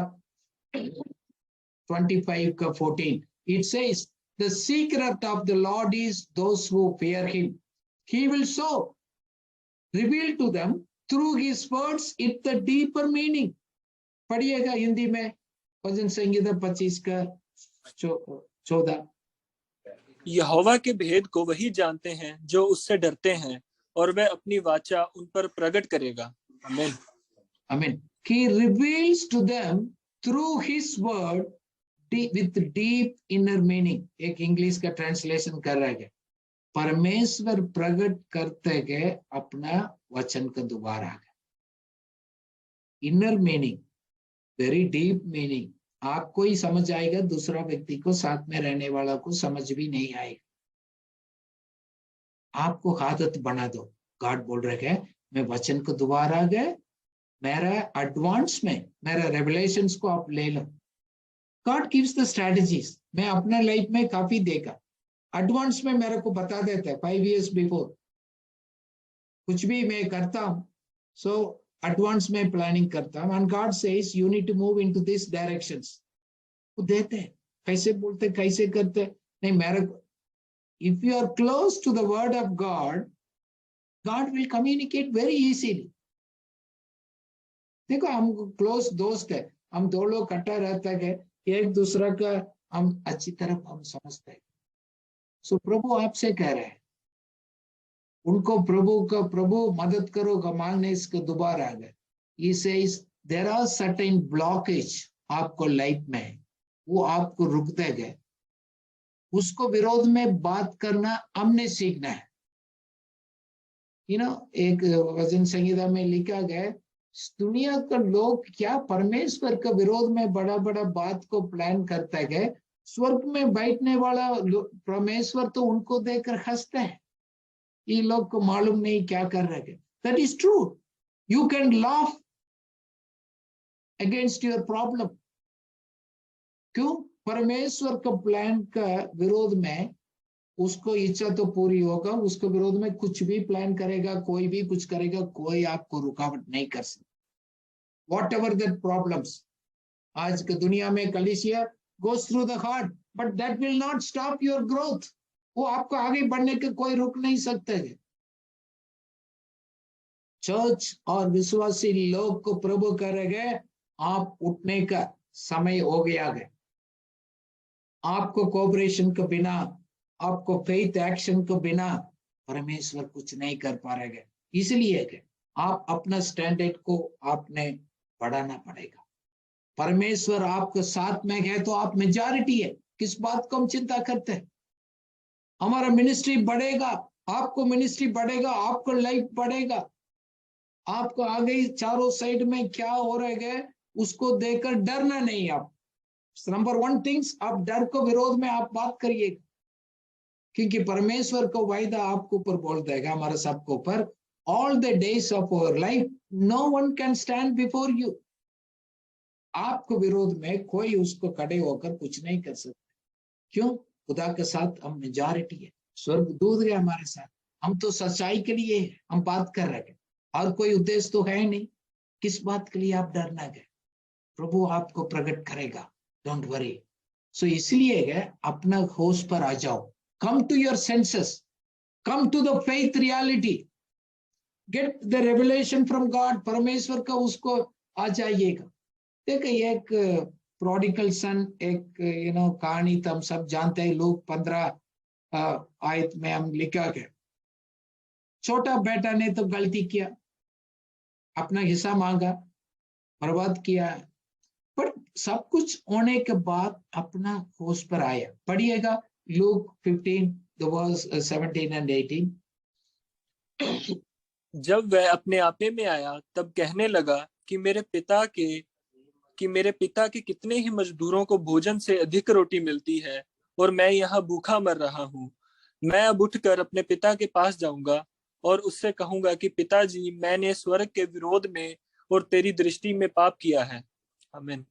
25 का 14. It says, the secret of the Lord is those who fear him. He will so reveal to them through his words it the deeper meaning. पढ़िएगा हिंदी में वचन संगीता 25 का 14. यहोवा के भेद को वही जानते हैं जो उससे डरते हैं, और वह अपनी वाचा उन पर प्रकट करेगा. आमीन. Amen. He reveals to them through his word with deep inner meaning. एक इंग्लिश का ट्रांसलेशन कर रहा है, परमेश्वर प्रकट करते गए अपना वचन का दोबारा. Inner meaning, very deep meaning. आपको ही समझ आएगा, दूसरा व्यक्ति को, साथ में रहने वाला को समझ भी नहीं आएगा. आपको आदत बना दो. गॉड बोल रहे हैं, मैं वचन को दोबारा गए, मेरा एडवांस में मेरा रेवलेशंस को आप ले लो. God gives the strategies. मैं अपने लाइफ में काफी देखा, एडवांस में मेरे को बता देता है 5 years बिफोर. कुछ भी मैं करता हूँ, सो एडवांस में प्लानिंग करता हूँ. And God says you need to move into this directions. वो देते हैं, कैसे बोलते, कैसे करते नहीं. मेरे को, if you are close to the word of God, God will communicate very easily. देखो हम क्लोज दोस्त है, हम दो लोग इकट्ठा रहते हैं, एक दूसरा का हम अच्छी तरह हम समझते हैं. सो प्रभु आपसे कह रहे हैं, उनको प्रभु मदद करो मांगने इसको दोबारा आ गए. इसे देयर आर सर्टेन ब्लॉकेज आपको लाइफ में, वो आपको रुकते गए. उसको विरोध में बात करना हमने सीखना है. एक वचन संहिता में लिखा गया, दुनिया का लोग क्या परमेश्वर के विरोध में बड़ा बड़ा बात को प्लान करते गए, स्वर्ग में बैठने वाला परमेश्वर तो उनको देखकर हंसते हैं. ये लोग को मालूम नहीं क्या कर रहे हैं. That is true. You can laugh against your problem. क्यों? परमेश्वर का प्लान का विरोध में उसको इच्छा तो पूरी होगा, उसके विरोध में कुछ भी प्लान करेगा, कोई भी कुछ करेगा, कोई आपको रुकावट नहीं कर सकता. What ever that problems. आज की दुनिया में कलीसिया goes through the heart, but that will not stop your growth. वो आपको आगे बढ़ने के कोई रोक नहीं सकते. चर्च और विश्वासी लोग को प्रभु करेंगे, आप उठने का समय हो गया है. आपको कोऑपरेशन के बिना, आपको फेथ एक्शन के बिना परमेश्वर कुछ नहीं कर पा रहे हैं. इसलिए कि आप अपना स्टैंडर्ड को आपने बढ़ाना पड़ेगा. परमेश्वर आपके साथ में है तो आप मेजॉरिटी है. किस बात को हम चिंता करते हैं? हमारा मिनिस्ट्री बढ़ेगा, आपको मिनिस्ट्री बढ़ेगा, आपको लाइफ बढ़ेगा. आपको आगे चारों साइड में क्या हो रहा है उसको देखकर डरना नहीं. आप नंबर 1 थिंग्स, आप डर को विरोध में आप बात करिएगा, क्योंकि परमेश्वर को वायदा आपको ऊपर बोल देगा, हमारे सबको ऊपर, all the days of our life no one can stand before you. आपको विरोध में कोई उसको खड़े होकर कुछ नहीं कर सकता. क्यों? खुदा के साथ हम मेजॉरिटी है. स्वर्ग दूत है हमारे साथ. हम तो सच्चाई के लिए हम बात कर रहे हैं, और कोई उद्देश्य तो है नहीं. किस बात के लिए आप डरना गए? प्रभु आपको प्रकट करेगा. Don't worry. सो इसलिए है अपना होश पर आ जाओ, come to your senses, come to the faith reality, get the revelation from God, परमेश्वर का उसको आ जाइएगा। देखिए एक प्रोडिगल सन, एक कहानी तो हम सब जानते हैं, लोग 15 आयत में हम लिखा गया, छोटा बेटा ने तो गलती किया, अपना हिस्सा मांगा, बर्बाद किया, पर सब कुछ होने के बाद अपना होश पर आया। पढ़िएगा लूक 15 the verse 17 and 18। जब वह अपने आपे में आया तब कहने लगा कि मेरे पिता के कितने ही मजदूरों को भोजन से अधिक रोटी मिलती है और मैं यहाँ भूखा मर रहा हूँ। मैं अब उठकर अपने पिता के पास जाऊंगा और उससे कहूंगा कि पिताजी, मैंने स्वर्ग के विरोध में और तेरी दृष्टि में पाप किया है। आमीन।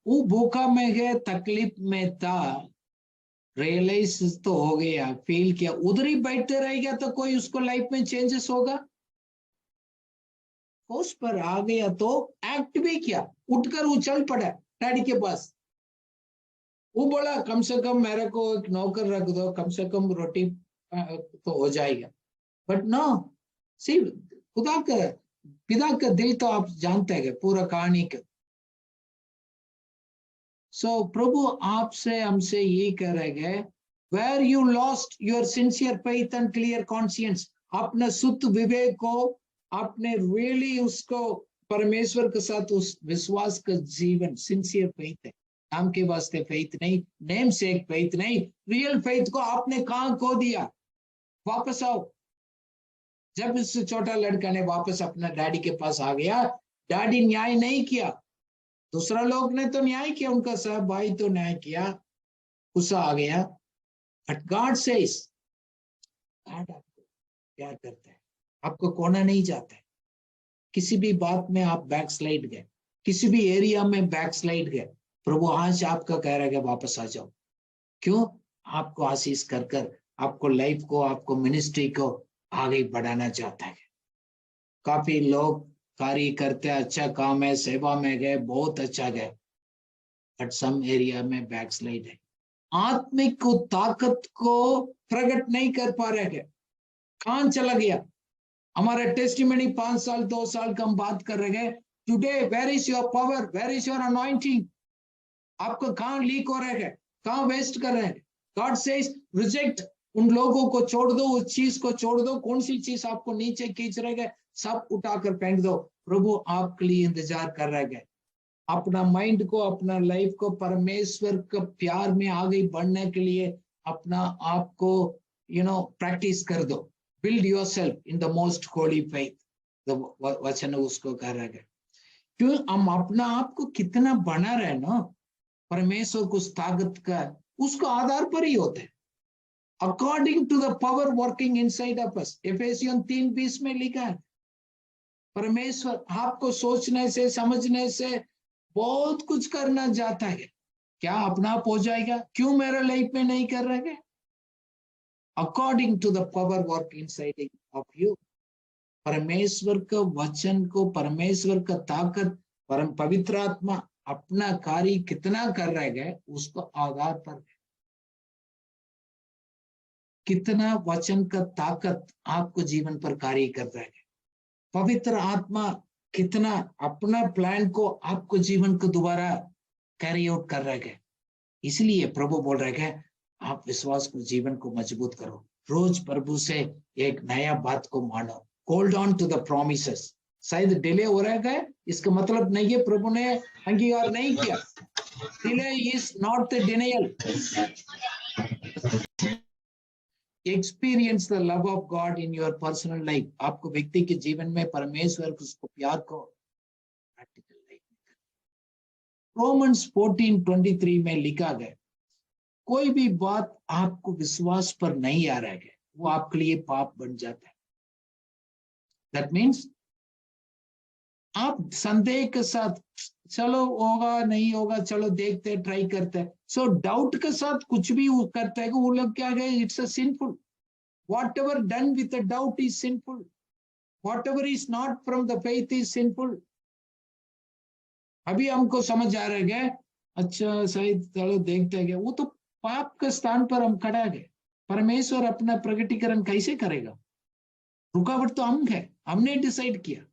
वो भूखा में है, तकलीफ में था, रियलाइज तो हो गया, फील किया, उधर ही बैठते रहेगा तो कोई उसको लाइफ में चेंजेस होगा? होश पर आ गया तो एक्ट भी किया, उठकर उछल पड़ा डैडी के पास। वो बोला कम से कम मेरे को एक नौकर रख दो, कम से कम रोटी तो हो जाएगा। बट नो, सिर्फ खुदा का, पिता का दिल तो आप जानते हैं पूरा कहानी का। सो प्रभु आपसे हमसे ये कह रहे हैं, where you lost your sincere faith and clear conscience, अपने शुद्ध विवेक को, आपने रियली उसको परमेश्वर के साथ उस विश्वास का जीवन, सिंसियर फेथ है, नाम के वास्ते फेथ नहीं, नेम से एक फेथ नहीं, रियल फेथ को आपने कहां खो दिया? वापस आओ। जब इस छोटा लड़का ने वापस अपना डैडी के पास आ गया, डैडी न्याय नहीं किया, दूसरा लोग ने तो न्याय किया, उनका सब भाई तो न्याय किया, गुस्सा आ गया। बट गॉड सेज, गॉड आपको प्यार करता है, आपको कोना नहीं जाता है। किसी भी बात में आप बैकस्लाइड गए, किसी भी एरिया में बैकस्लाइड गए, प्रभु आज आपका कह रहा है वापस आ जाओ। क्यों? आपको आशीष कर कर, आपको लाइफ को, आपको मिनिस्ट्री को आगे बढ़ाना चाहता है। काफी लोग कार्य करते, अच्छा काम है, सेवा में गए, बहुत अच्छा गए, बट सम एरिया में बैकस्लाइड है, आत्मिक को ताकत को प्रकट नहीं कर पा रहे हैं। कहां चला गया हमारा टेस्टिमनी? 5 साल 2 साल का हम बात कर रहे हैं, today where is your power, where is your anointing? आपको कहां लीक हो रहे हैं, कहां वेस्ट कर रहे हैं? गॉड सेज रिजेक्ट, उन लोगों को छोड़ दो, उस चीज को छोड़ दो, कौन सी चीज आपको नीचे खींच रहे हैं सब उठाकर फेंक दो। प्रभु आपके लिए इंतजार कर रहे हैं। अपना माइंड को, अपना लाइफ को परमेश्वर के प्यार में आगे बढ़ने के लिए अपना आप को प्रैक्टिस कर दो। Build yourself in the most Holi faith. वचन उसको कर रहे हैं। क्यों? हम अपना आप को कितना बना रहे ना परमेश्वर को उस ताकत का, उसको आधार पर ही होते हैं, according to the power working inside of us. Ephesians 3:20 में लिखा है, परमेश्वर आपको सोचने से, समझने से बहुत कुछ करना चाहता है। क्या अपना आप हो जाएगा? क्यों मेरा लाइफ में नहीं कर रहे हैं? According to the power work inside of you. परमेश्वर का वचन को, परमेश्वर का ताकत, परम पवित्र आत्मा अपना कार्य कितना कर रहे हैं उसको आधार पर, कितना वचन का ताकत आपको जीवन पर कार्य कर रहा है, पवित्र आत्मा कितना अपना प्लान को आपको जीवन को दोबारा कैरी आउट कर रहा है। इसलिए प्रभु बोल रहे हैं आप विश्वास को, जीवन को मजबूत करो, रोज प्रभु से एक नया बात को मानो, hold on to the promises. शायद डिले हो रहा है, इसका मतलब नहीं है प्रभु ने अंगीकार नहीं किया। Delay is not the denial. Experience the love of God in your personal life. आपको व्यक्ति के जीवन में परमेश्वर को, उसको प्यार को प्रैक्टिकल लाइफ में। रोमन्स 14:23 में लिखा गया, कोई भी बात आपको विश्वास पर नहीं आ रहा है वो आपके लिए पाप बन जाता है। दैट मीन्स आप संदेह के साथ, चलो होगा नहीं होगा, चलो देखते ट्राई करते हैं, सो डाउट के साथ कुछ भी करते हैं वो लोग क्या गए, it's a sinful. Whatever done with a doubt is sinful. Whatever is not from the faith is sinful. अभी हमको समझ आ रहा है अच्छा शायद चलो देखते गए, वो तो पाप के स्थान पर हम खड़ा गए, परमेश्वर अपना प्रगटीकरण कैसे करेगा? रुकावट तो हम है, हमने डिसाइड किया।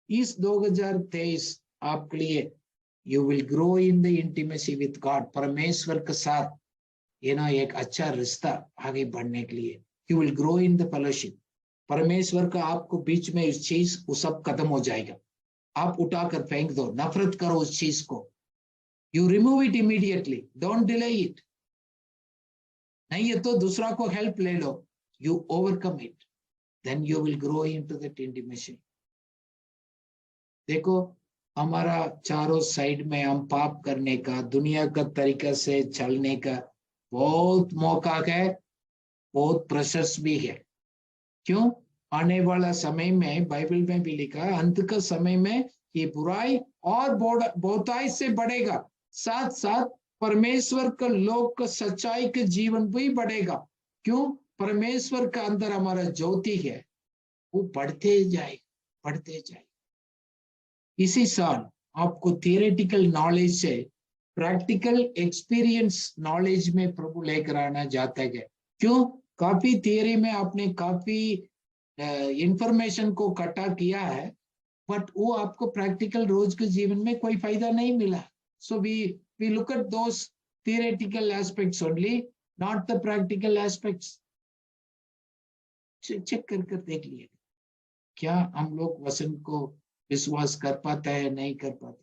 इस 2023 आपके लिए, you will grow in the intimacy with God, परमेश्वर के साथ एक अच्छा रिश्ता आगे बढ़ने के लिए। You will grow in the fellowship, परमेश्वर का आपको बीच में इस चीज वो सब खत्म हो जाएगा। आप उठाकर फेंक दो, नफरत करो उस चीज को, you remove it immediately, don't delay it. नहीं है तो दूसरा को हेल्प ले लो, you overcome it, then you will grow into that intimacy. देखो हमारा चारों साइड में हम पाप करने का, दुनिया का तरीका से चलने का बहुत मौका है, बहुत प्रेशर्स भी है। क्यों? आने वाला समय में बाइबल में भी लिखा है, अंत का समय में ये बुराई और बहुताई से बढ़ेगा, साथ साथ परमेश्वर का लोग का सच्चाई का जीवन भी बढ़ेगा। क्यों? परमेश्वर का अंदर हमारा ज्योति है, वो बढ़ते जाए, बढ़ते जाए। इसी साल आपको थियोरेटिकल नॉलेज से प्रैक्टिकल एक्सपीरियंस नॉलेज में प्रभु लेकर आना जाता है। क्यों? काफी थियरी में आपने काफी इंफॉर्मेशन को इकट्ठा किया है, बट वो आपको प्रैक्टिकल रोज के जीवन में कोई फायदा नहीं मिला। So we look at those theoretical aspects only, not the practical aspects. Check कर देख लिए क्या हम लोग वचन को विश्वास कर पाता है, नहीं कर पाते।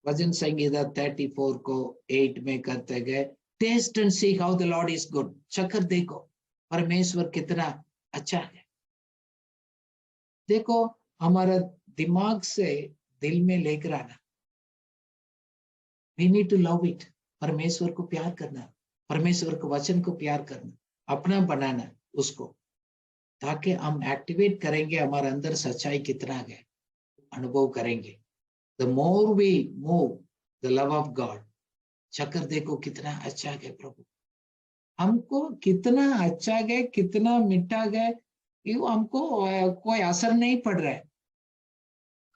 भजन संगीता 34 को 8 में करते गए, taste and see how the Lord is good, चकर देखो परमेश्वर कितना अच्छा है। देखो हमारा दिमाग से दिल में लेकर आना, we need to love it, परमेश्वर को प्यार करना, परमेश्वर के वचन को प्यार करना, अपना बनाना उसको, ताकि हम एक्टिवेट करेंगे, हमारे अंदर सच्चाई कितना है अनुभव करेंगे। The more we move the love of God, चक्कर देखो कितना अच्छा है प्रभु, हमको कितना अच्छा है, कितना मीठा है, ये हमको कोई असर नहीं पड़ रहा है,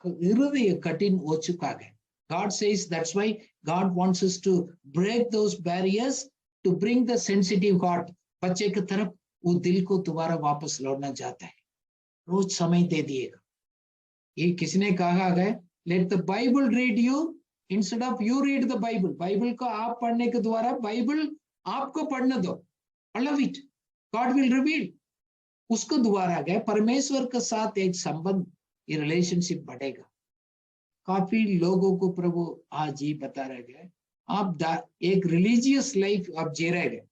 हृदय कठिन हो चुका है। God says that's why God wants us to break those barriers to bring the sensitive heart बच्चे की तरफ, वो दिल को दोबारा वापस लौटना चाहता है। रोज समय दे दिएगा। ये किसने कहा है? Let the Bible read you instead of you read the Bible. Bible को आप पढ़ने के द्वारा बाइबल आपको पढ़ने दो। Allow it. God will reveal. उसको द्वारा गए परमेश्वर के साथ एक संबंध, ये रिलेशनशिप बढ़ेगा। काफी लोगों को प्रभु आज ही बता रहे गए, आप एक रिलीजियस लाइफ आप जी रहे गए,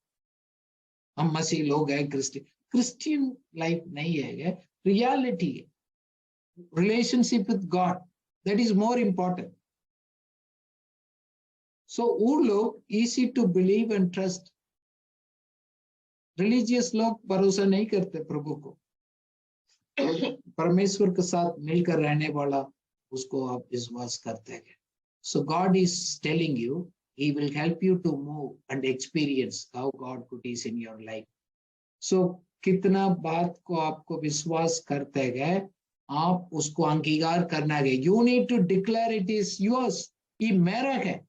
हम मसीह लोग हैं, क्रिश्चियन लाइफ नहीं है, रियलिटी है, relationship with God, that is more important. So वो लोग easy to believe and trust, religious लोग भरोसा नहीं करते प्रभु को, परमेश्वर के साथ मिलकर रहने वाला उसको आप विश्वास करते हैं। So God is telling you, He will help you to move and experience how God good is in your life. So कितना बात को आपको विश्वास करते गए, आप उसको अंगीकार करना है। You need to declare it is yours, ये मेरा है।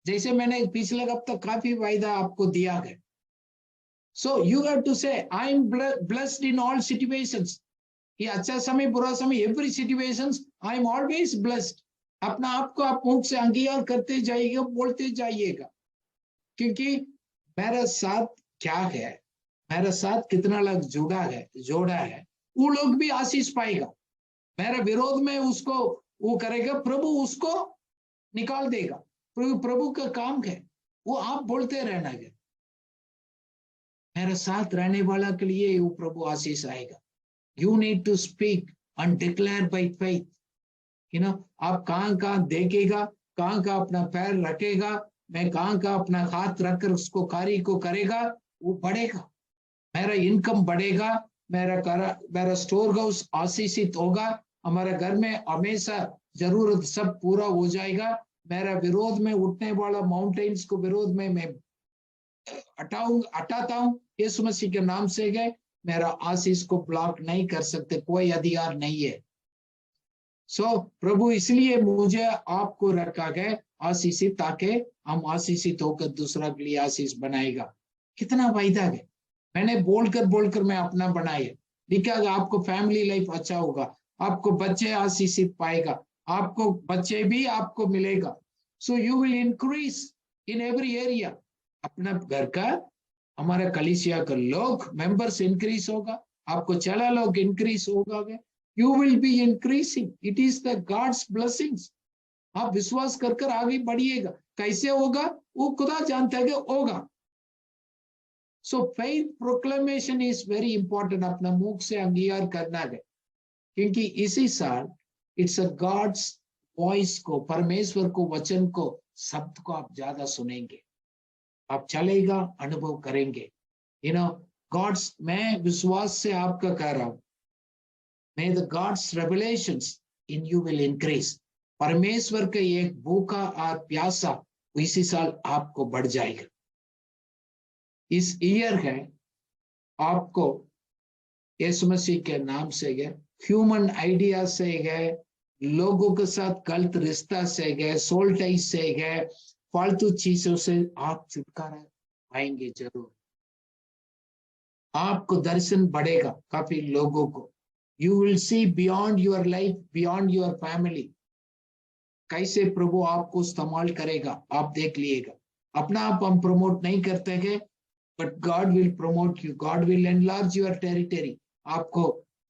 जैसे मैंने पिछले हफ्ते काफी वायदा आपको दिया है। सो यू हैव टू से I am blessed in all situations, ये अच्छा समय बुरा समय, every situations I am always blessed. अपना आपको आप मुख से अंगीकार करते जाइएगा, बोलते जाइएगा, क्योंकि मेरा साथ क्या है, मेरा साथ कितना लोग जोड़ा है, वो लोग भी आशीष पाएगा। मेरे विरोध में उसको वो करेगा, प्रभु उसको निकाल देगा। प्रभु का काम है, वो आप बोलते रहना है, मेरे साथ रहने वाला के लिए वो प्रभु आशीष आएगा। You need to speak and declare by faith. आप कहाँ देखेगा, कहाँ अपना पैर रखेगा, मैं कहाँ अपना हाथ रखकर उसको कार्य को करेगा, वो बढ़ेगा, मेरा इनकम बढ़ेगा, मेरा स्टोर हाउस आशीषित होगा, हमारे घर में हमेशा जरूरत सब पूरा हो जाएगा। मेरा विरोध में उठने वाला माउंटेन्स को विरोध में मैं हटाता हूं यीशु मसीह के नाम से गए। मेरा आशीष को ब्लॉक नहीं कर सकते, कोई अधिकार नहीं है। सो प्रभु इसलिए मुझे आपको रखा गया आशीषित, ताकि हम आशीषित होकर दूसरा के लिए आशीष बनाएगा। कितना वायदा है, मैंने बोलकर मैं अपना बनाया, लिखा आपको फैमिली लाइफ अच्छा होगा, आपको बच्चे आशीषित पाएगा, आपको बच्चे भी आपको मिलेगा। So you will increase in every area. अपना घर का, हमारा कलीसिया का लोग मेंबर्स इंक्रीज होगा, आपको चला लोग इंक्रीज होगा, you will be increasing. It is the gods blessings. आप विश्वास कर कर आगे बढ़िएगा। कैसे होगा वो खुदा जानता है कि होगा। सो faith proclamation is very important. अपना मुख से अंगीकार करना है, क्योंकि इसी साल इट्स अ गॉड्स वॉइस को, परमेश्वर को, वचन को, शब्द को आप ज्यादा सुनेंगे, आप चलेगा, अनुभव करेंगे। यू नो गॉड्स, मैं विश्वास से आपका कह रहा हूं, मे the gods revelations in you will increase. परमेश्वर का एक भूखा और प्यासा इसी साल आपको बढ़ जाएगा। इस ईयर है आपको यीशु मसीह के नाम से गए, ह्यूमन आइडिया से गए, लोगों के साथ गलत रिश्ता से गए, सोल टाइज से गए, फालतू चीजों से आप छुटकारा पाएंगे जरूर। आपको दर्शन बढ़ेगा काफी लोगों को। You will see beyond your life, beyond your family, कैसे प्रभु आपको इस्तेमाल करेगा आप देख लिएगा। अपना आप हम प्रमोट नहीं करते हैं, but God will promote you, God will enlarge your territory, आपको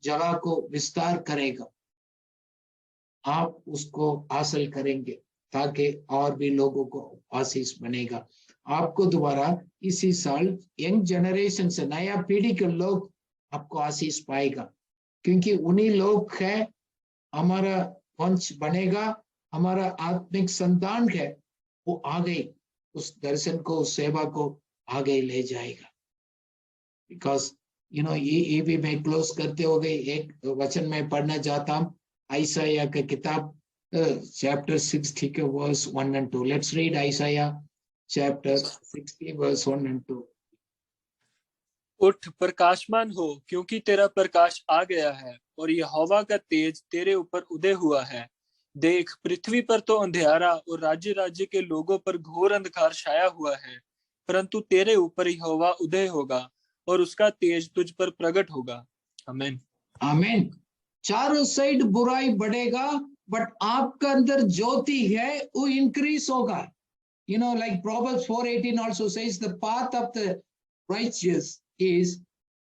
जगह को विस्तार करेगा, आप उसको हासिल करेंगे, ताकि और भी लोगों को आशीष बनेगा। आपको दोबारा इसी साल यंग जनरेशन से, नया पीढ़ी के लोग आपको आशीष पाएगा, क्योंकि उन्हीं लोग है हमारा वंश बनेगा, हमारा आत्मिक संतान है, वो आगे उस दर्शन को, उस सेवा को आगे ले जाएगा। बिकॉज यू नो ये भी मैं क्लोज करते हो गए, एक वचन में पढ़ना चाहता हूँ, आइसाया का किताब चैप्टर 60 के verse 1 and 2। Let's read Isaiah chapter 60 verse 1 and 2। उठ, प्रकाशमान हो, क्योंकि तेरा प्रकाश आ गया है और यहोवा का तेज तेरे ऊपर उदय हुआ है। देख, पृथ्वी पर तो अंधेरा और राज्य राज्य के लोगों पर घोर अंधकार छाया हुआ है, परंतु तेरे ऊपर यहोवा उदय होगा और उसका तेज तुझ पर प्रकट होगा। आमीन। आमीन। चारों साइड बुराई बढ़ेगा, बट आपका अंदर ज्योति है वो इंक्रीज होगा। You know, like Proverbs 4:18 also says, the path of the righteous is,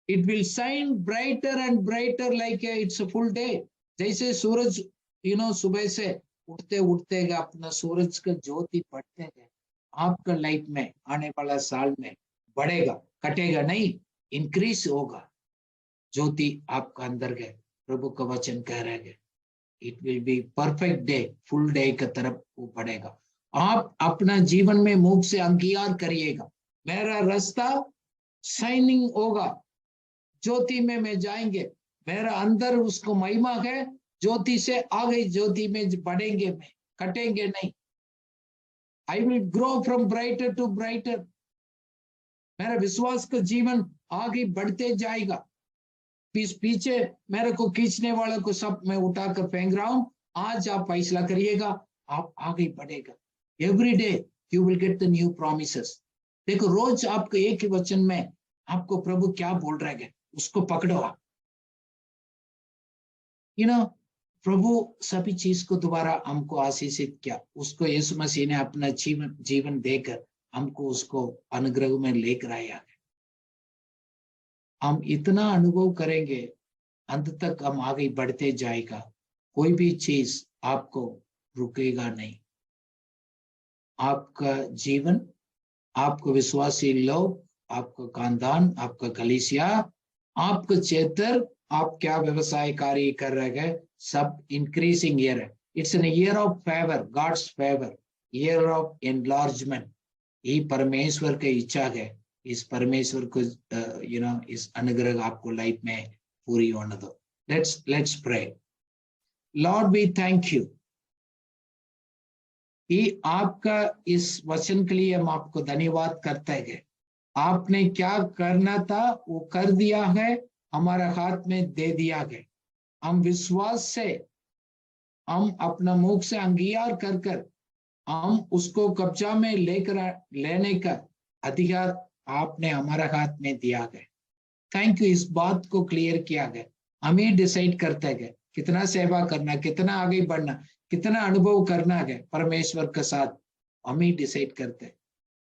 it will shine brighter and brighter like it's a full day. जैसे सूरज, you know, सुबह से उठते उठते अपना सूरज का ज्योति बढ़ते गए, आपका लाइफ में आने वाला साल में बढ़ेगा, कटेगा नहीं, इंक्रीज होगा। ज्योति आपका अंदर गए, प्रभु का वचन कह रहे हैं, it will be perfect day, full day की तरफ वो बढ़ेगा। आप अपना जीवन में मुख से अंगीकार करिएगा, मेरा रास्ता शाइनिंग होगा, ज्योति में मैं जाएंगे, मेरा अंदर उसको महिमा है, ज्योति से आगे ज्योति में बढ़ेंगे, मैं कटेंगे नहीं। I will grow from brighter to brighter. मेरा विश्वास का जीवन आगे बढ़ते जाएगा। पीछे मेरे को खींचने वाले को सब मैं उठाकर फेंक रहा हूं। आज आप फैसला करिएगा, आप आगे बढ़ेगा। Every day you will get the new promises. देखो, रोज आपको एक ही वचन में आपको प्रभु क्या बोल रहे हैं, उसको पकड़ो आप। यू नो, प्रभु सभी चीज को दोबारा हमको आशीषित किया, उसको यीशु मसीह ने अपना जीवन देकर हमको उसको अनुग्रह में लेकर आया। हम इतना अनुभव करेंगे, अंत तक हम आगे बढ़ते जाएगा, कोई भी चीज आपको रुकेगा नहीं। आपका जीवन, आपको विश्वासी लोग, आपका खानदान, आपका कलीसिया, आपका क्षेत्र, आप क्या व्यवसाय कार्य कर रहे हैं, सब इंक्रीजिंग ईयर है। It's an year of favour, God's favour, year of enlargement. ये परमेश्वर की इच्छा है, इस परमेश्वर को यू नो इस अनुग्रह आपको लाइफ में पूरी होने दो। Let's pray. Lord we thank you कि आपका इस वचन के लिए हम आपको धन्यवाद करते हैं। आपने क्या करना था वो कर दिया है, हमारे हाथ में दे दिया है। हम विश्वास से हम अपना मुख से अंगीकार कर कर हम उसको कब्जा में लेने का अधिकार आपने हमारे हाथ में दिया गया। थैंक यू, इस बात को क्लियर किया गया। हम ही डिसाइड करते गए कितना सेवा करना, कितना आगे बढ़ना, कितना अनुभव करना है परमेश्वर के साथ, हम ही डिसाइड करते।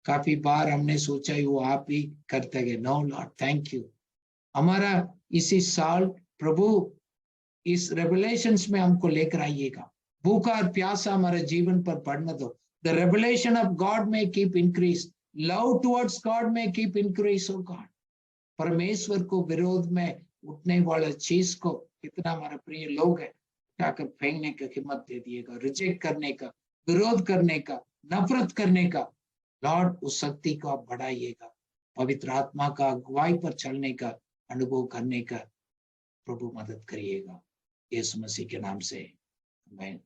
काफी बार हमने सोचा वो आप ही करते गए। No Lord, thank you. हमारा इसी साल प्रभु इस रेवलेशंस में हमको लेकर आइएगा। भूखा और प्यासा हमारे जीवन पर बढ़ने दो। द रेवलेशन ऑफ गॉड में keep increase, love towards God में कीप इंक्रीज। ओ गॉड, परमेश्वर को विरोध में उठने वाला चीज को कितना हमारे प्रिय लोग है उठाकर फेंकने का हिम्मत दे दिएगा, रिजेक्ट करने का, विरोध करने का, नफरत करने का। लॉर्ड, उस शक्ति को आप बढ़ाइएगा। पवित्र आत्मा का अगुवाई पर चलने का अनुभव करने का प्रभु मदद करिएगा। यीशु मसीह के नाम से आमीन।